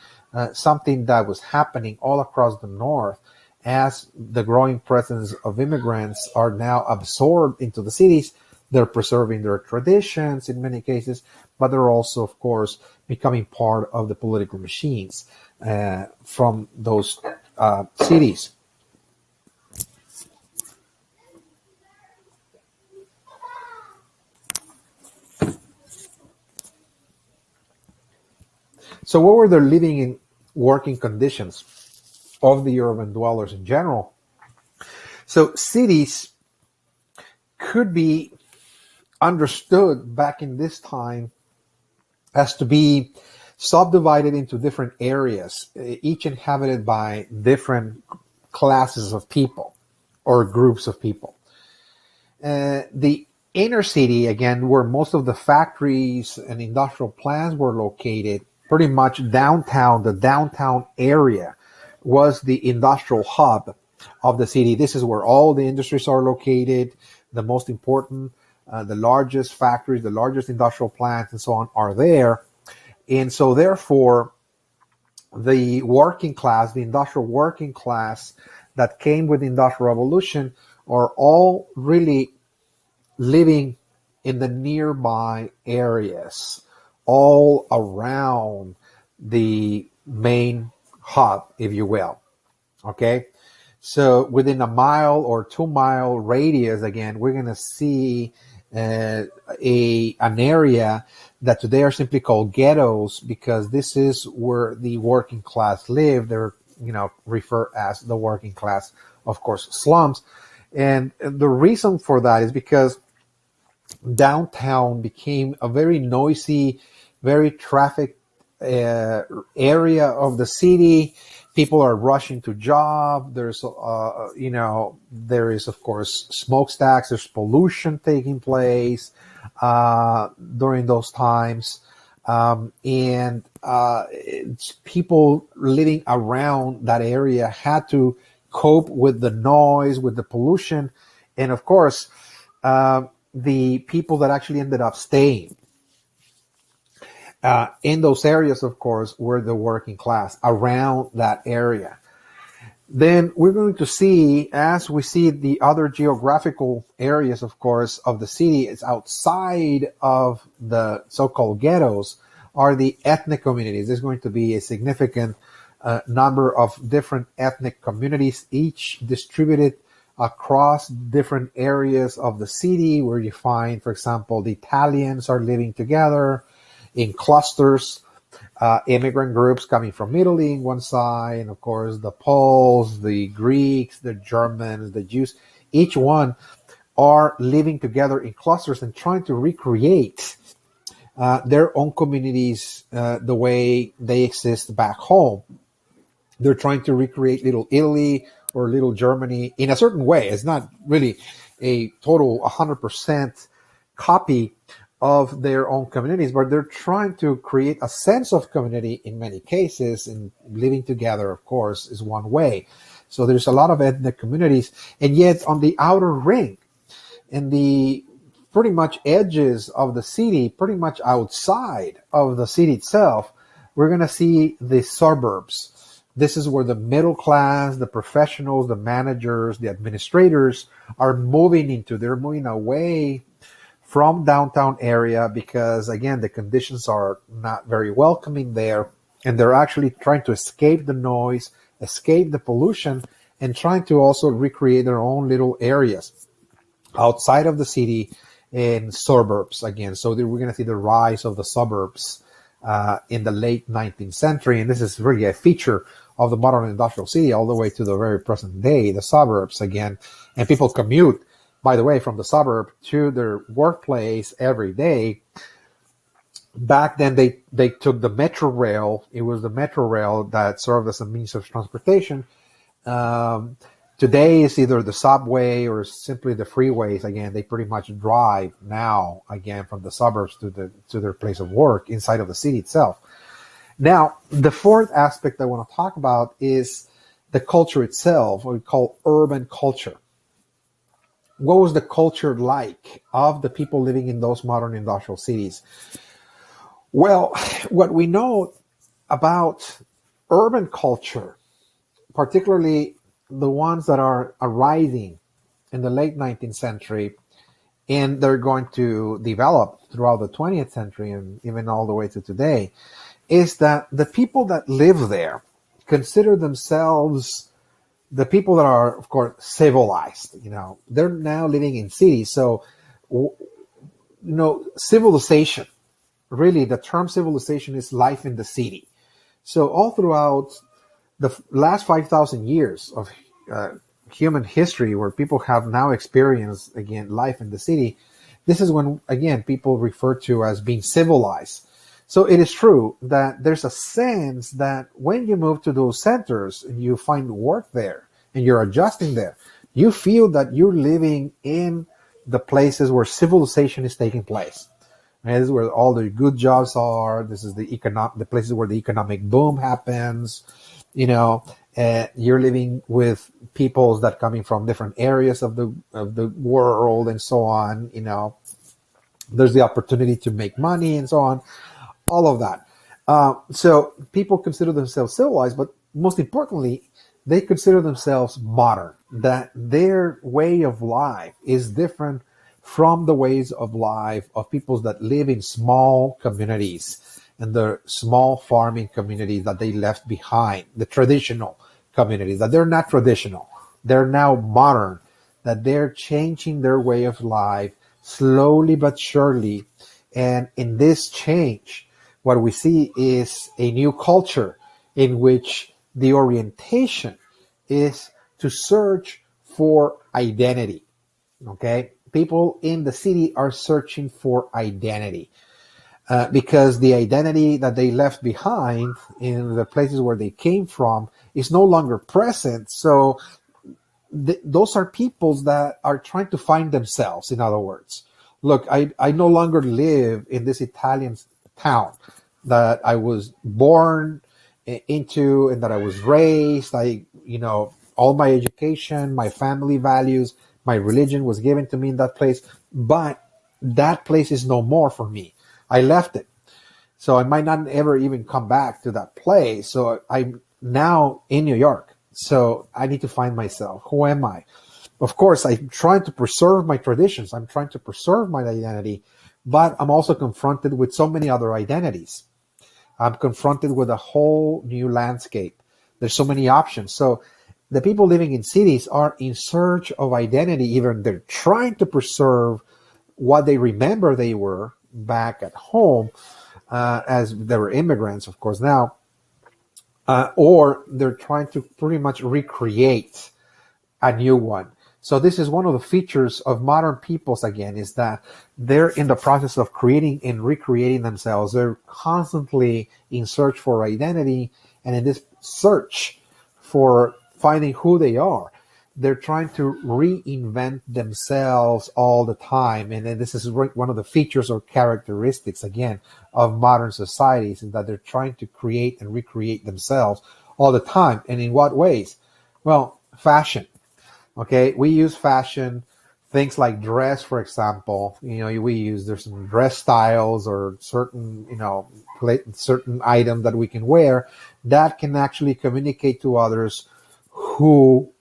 something that was happening all across the North, as the growing presence of immigrants are now absorbed into the cities. They're preserving their traditions in many cases, but they're also, of course, becoming part of the political machines from those cities. So what were their living and working conditions of the urban dwellers in general? So cities could be understood back in this time as to be subdivided into different areas, each inhabited by different classes of people or groups of people. The inner city, again, where most of the factories and industrial plants were located, pretty much downtown, the downtown area was the industrial hub of the city. This is where all the industries are located, the most important, the largest factories, the largest industrial plants, and so on are there. And so therefore, the working class, the industrial working class that came with the Industrial Revolution, are all really living in the nearby areas, all around the main hub, if you will. Okay? So within a mile or 2 mile radius, again, we're going to see an area that today are simply called ghettos, because this is where the working class live. They're referred as the working class, of course, slums. And the reason for that is because downtown became a very noisy, very traffic area of the city. People are rushing to job. There's, there is, of course, smokestacks. There's pollution taking place during those times. And people living around that area had to cope with the noise, with the pollution. And of course, the people that actually ended up staying in those areas, of course, were the working class around that area. Then we're going to see, as we see the other geographical areas, of course, of the city, is outside of the so-called ghettos, are the ethnic communities. There's going to be a significant number of different ethnic communities, each distributed across different areas of the city, where you find, for example, the Italians are living together in clusters, immigrant groups coming from Italy on one side, and of course the Poles, the Greeks, the Germans, the Jews, each one are living together in clusters and trying to recreate their own communities the way they exist back home. They're trying to recreate Little Italy or Little Germany in a certain way. It's not really a total 100% copy of their own communities, but they're trying to create a sense of community in many cases, and living together, of course, is one way. So there's a lot of ethnic communities, and yet on the outer ring, in the pretty much edges of the city, pretty much outside of the city itself, we're going to see the suburbs. This is where the middle class, the professionals, the managers, the administrators are moving into. They're moving away from downtown area because, again, the conditions are not very welcoming there, and they're actually trying to escape the noise, escape the pollution, and trying to also recreate their own little areas outside of the city in suburbs again. So we're going to see the rise of the suburbs in the late 19th century, and this is really a feature of the modern industrial city all the way to the very present day, the suburbs again. And people commute, by the way, from the suburb to their workplace every day. Back then, they took the metro rail. It was the metro rail that served as a means of transportation. Today is either the subway or simply the freeways. Again, they pretty much drive now again from the suburbs to their place of work inside of the city itself. Now, the fourth aspect I want to talk about is the culture itself, what we call urban culture. What was the culture like of the people living in those modern industrial cities? Well, what we know about urban culture, particularly the ones that are arising in the late 19th century, and they're going to develop throughout the 20th century and even all the way to today, is that the people that live there consider themselves the people that are, of course, civilized. They're now living in cities. So, civilization, really, the term civilization is life in the city. So all throughout the last 5,000 years of human history, where people have now experienced, again, life in the city, this is when, again, people refer to as being civilized. So it is true that there's a sense that when you move to those centers and you find work there and you're adjusting there, you feel that you're living in the places where civilization is taking place. And this is where all the good jobs are. This is the places where the economic boom happens. You're living with peoples that coming from different areas of the world and so on. There's the opportunity to make money and so on. All of that. So people consider themselves civilized, but most importantly, they consider themselves modern, that their way of life is different from the ways of life of peoples that live in small communities and the small farming communities that they left behind, the traditional communities, that they're not traditional. They're now modern, that they're changing their way of life slowly but surely. And in this change, what we see is a new culture in which the orientation is to search for identity. Okay? People in the city are searching for identity because the identity that they left behind in the places where they came from is no longer present. So those are peoples that are trying to find themselves, in other words. Look, I no longer live in this Italian town that I was born into and that I was raised. All my education, my family values, my religion was given to me in that place, but that place is no more for me. I left it. So I might not ever even come back to that place. So I'm now in New York. So I need to find myself. Who am I? Of course, I'm trying to preserve my traditions. I'm trying to preserve my identity, but I'm also confronted with so many other identities. I'm confronted with a whole new landscape. There's so many options. So the people living in cities are in search of identity. Even they're trying to preserve what they remember they were back at home, as they were immigrants, of course, now, or they're trying to pretty much recreate a new one. So this is one of the features of modern peoples, again, is that they're in the process of creating and recreating themselves. They're constantly in search for identity and in this search for finding who they are. they're trying to reinvent themselves all the time. And then this is one of the features or characteristics, again, of modern societies, is that they're trying to create and recreate themselves all the time. And in what ways? Well, fashion. Okay, we use fashion, things like dress, for example. There's some dress styles or certain, certain item that we can wear that can actually communicate to others who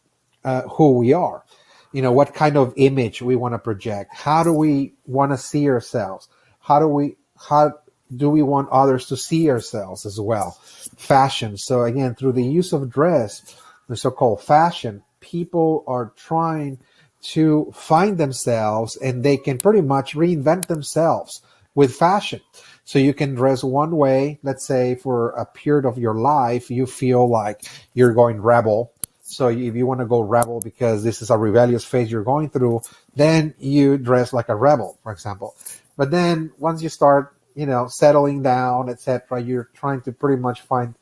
we are. What kind of image we want to project. How do we want to see ourselves? How do we want others to see ourselves as well? Fashion. So again, through the use of dress, the so-called fashion, people are trying to find themselves, and they can pretty much reinvent themselves with fashion. So you can dress one way, let's say for a period of your life, you feel like you're going rebel. So if you want to go rebel because this is a rebellious phase you're going through, then you dress like a rebel, for example. But then once you start, settling down, etc., you're trying to pretty much find,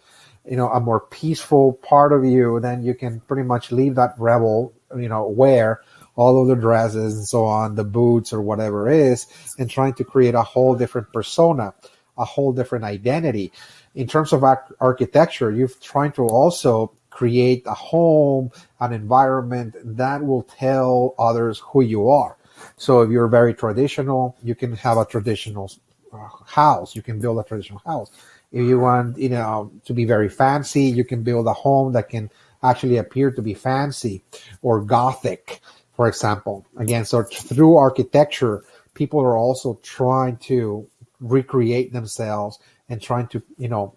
a more peaceful part of you, then you can pretty much leave that rebel, wear all of the dresses and so on, the boots or whatever it is, and trying to create a whole different persona, a whole different identity. In terms of architecture, you're trying to also create a home, an environment that will tell others who you are. So if you're very traditional, you can have a traditional house. You can build a traditional house. If you want, to be very fancy, you can build a home that can actually appear to be fancy or Gothic, for example. Again, so through architecture, people are also trying to recreate themselves and trying to,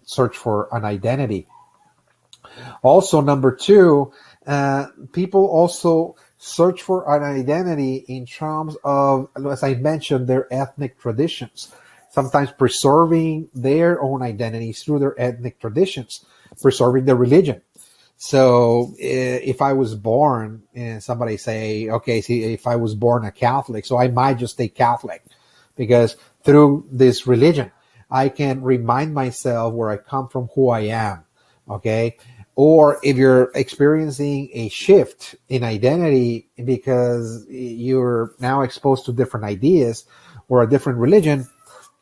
search for an identity. Also, number two, people also search for an identity in terms of, as I mentioned, their ethnic traditions. Sometimes preserving their own identities through their ethnic traditions, preserving their religion. So if I was born, and somebody say, okay, see, if I was born a Catholic, so I might just stay Catholic, because through this religion, I can remind myself where I come from, who I am. Okay. Or if you're experiencing a shift in identity because you're now exposed to different ideas or a different religion,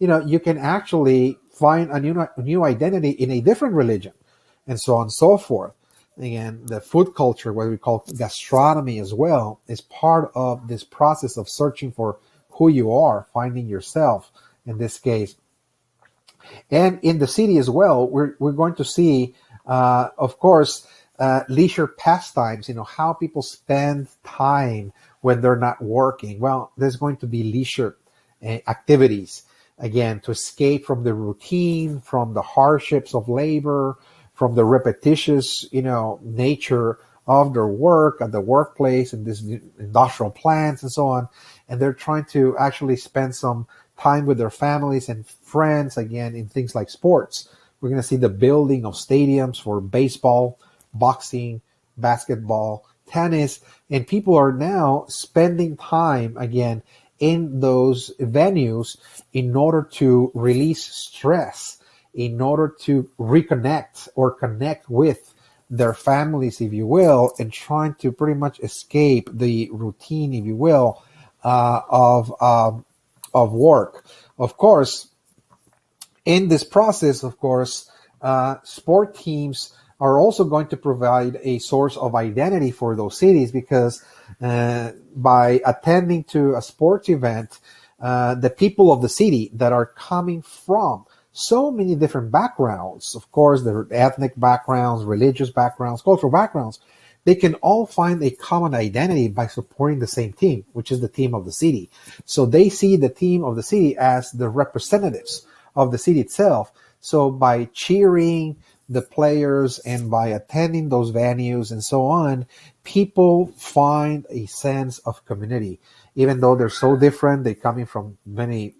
you can actually find a new identity in a different religion, and so on and so forth. Again, the food culture, what we call gastronomy as well, is part of this process of searching for who you are, finding yourself in this case. And in the city as well, we're going to see, of course, leisure pastimes, how people spend time when they're not working. Well, there's going to be leisure activities, again, to escape from the routine, from the hardships of labor, from the repetitious, nature of their work at the workplace and this industrial plants and so on. And they're trying to actually spend some time with their families and friends, again, in things like sports. We're going to see the building of stadiums for baseball, boxing, basketball, tennis, and people are now spending time, again, in those venues in order to release stress, in order to reconnect or connect with their families, if you will, and trying to pretty much escape the routine, if you will, of work. Of course, in this process, of course, sport teams are also going to provide a source of identity for those cities, because by attending to a sports event, the people of the city that are coming from so many different backgrounds, of course, their ethnic backgrounds, religious backgrounds, cultural backgrounds, they can all find a common identity by supporting the same team, which is the team of the city. So they see the team of the city as the representatives of the city itself. So by cheering the players and by attending those venues and so on, people find a sense of community. Even though they're so different, they're coming from many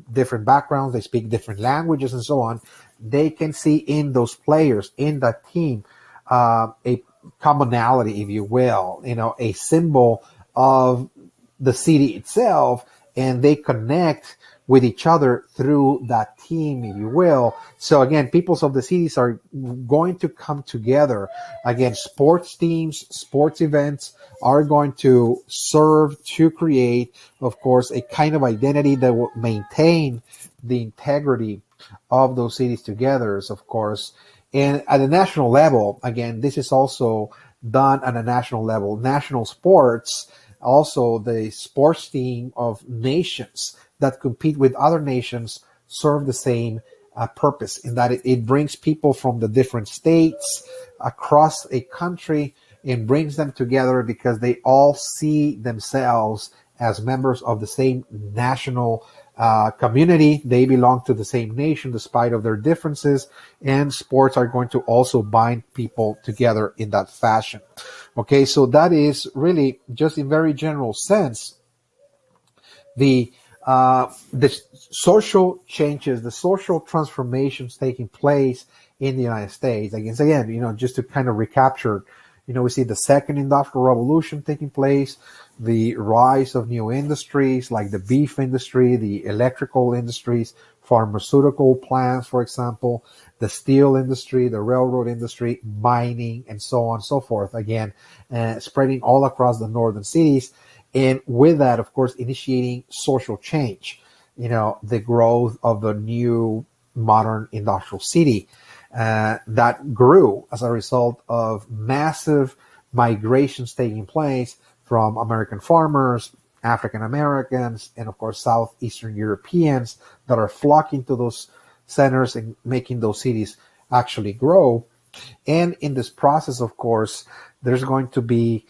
different backgrounds, they speak different languages and so on, they can see in those players, in that team, a commonality, if you will, a symbol of the city itself, and they connect with each other through that team, if you will. So again, peoples of the cities are going to come together. Again, sports teams, sports events are going to serve to create, of course, a kind of identity that will maintain the integrity of those cities together, of course. And at the national level, again, this is also done at a national level. National sports, also the sports team of nations that compete with other nations serve the same purpose in that it brings people from the different states across a country and brings them together because they all see themselves as members of the same national community. They belong to the same nation despite of their differences, and sports are going to also bind people together in that fashion. Okay, so that is really just in very general sense the social changes, the social transformations taking place in the United States. Again, just to kind of recapture, we see the second industrial revolution taking place, the rise of new industries like the beef industry, the electrical industries, pharmaceutical plants, for example, the steel industry, the railroad industry, mining, and so on and so forth. Again, spreading all across the northern cities. And with that, of course, initiating social change, the growth of the new modern industrial city that grew as a result of massive migrations taking place from American farmers, African Americans, and of course, Southeastern Europeans that are flocking to those centers and making those cities actually grow. And in this process, of course, there's going to be,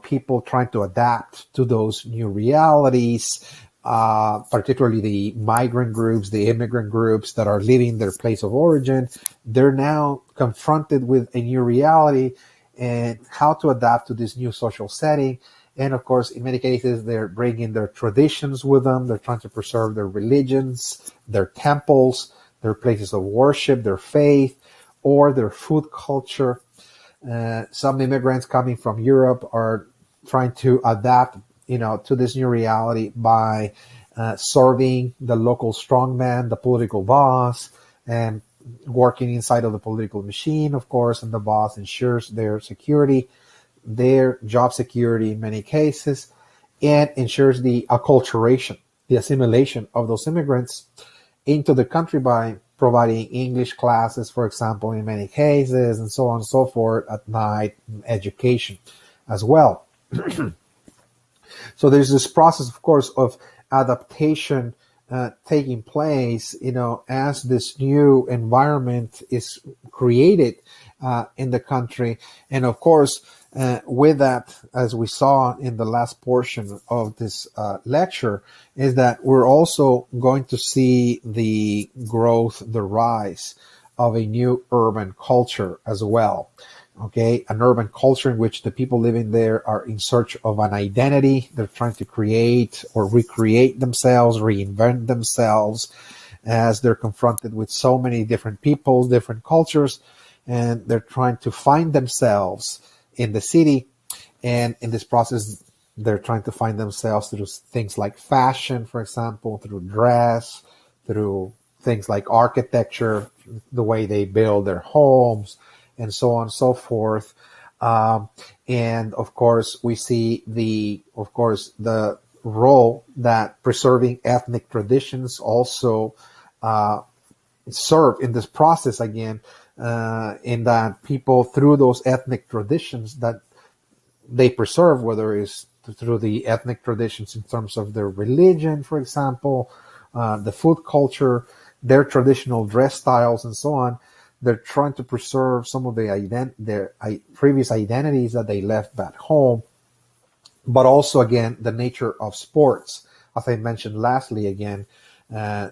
people trying to adapt to those new realities, particularly the migrant groups, the immigrant groups that are leaving their place of origin. They're now confronted with a new reality and how to adapt to this new social setting. And of course, in many cases, they're bringing their traditions with them. They're trying to preserve their religions, their temples, their places of worship, their faith, or their food culture. Some immigrants coming from Europe are trying to adapt, to this new reality by serving the local strongman, the political boss, and working inside of the political machine, of course, and the boss ensures their security, their job security in many cases, and ensures the acculturation, the assimilation of those immigrants into the country by providing English classes, for example, in many cases, and so on and so forth at night, education as well. So there's this process, of course, of adaptation taking place, as this new environment is created in the country. And of course, with that, as we saw in the last portion of this lecture, is that we're also going to see the growth, the rise of a new urban culture as well. Okay, an urban culture in which the people living there are in search of an identity. They're trying to create or recreate themselves, reinvent themselves as they're confronted with so many different people, different cultures, and they're trying to find themselves in the city. And in this process, they're trying to find themselves through things like fashion, for example, through dress, through things like architecture, the way they build their homes, and so on and so forth. And of course, we see the role that preserving ethnic traditions also serve in this process again, in that people through those ethnic traditions that they preserve, whether it's through the ethnic traditions in terms of their religion, for example, the food culture, their traditional dress styles, and so on. They're trying to preserve some of their previous identities that they left back home, but also, again, the nature of sports. As I mentioned lastly, again,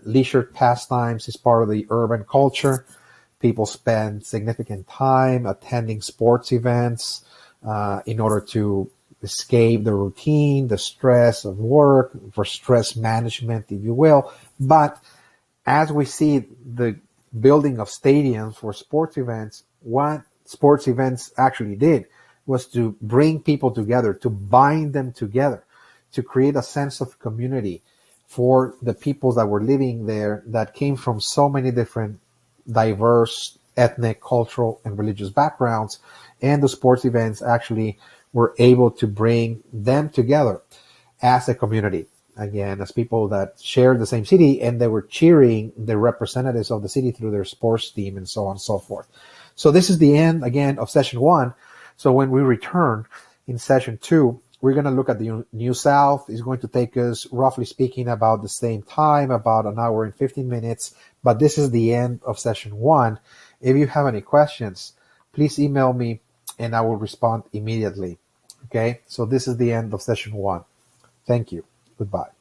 leisure pastimes is part of the urban culture. People spend significant time attending sports events in order to escape the routine, the stress of work, for stress management, if you will. But as we see the building of stadiums for sports events, what sports events actually did was to bring people together, to bind them together, to create a sense of community for the peoples that were living there that came from so many different diverse ethnic, cultural, and religious backgrounds. And the sports events actually were able to bring them together as a community. Again, as people that shared the same city, and they were cheering the representatives of the city through their sports team and so on and so forth. So this is the end, again, of session 1. So when we return in session 2, we're going to look at the New South. It's going to take us, roughly speaking, about the same time, about an hour and 15 minutes. But this is the end of session 1. If you have any questions, please email me and I will respond immediately. Okay, so this is the end of session 1. Thank you. Goodbye.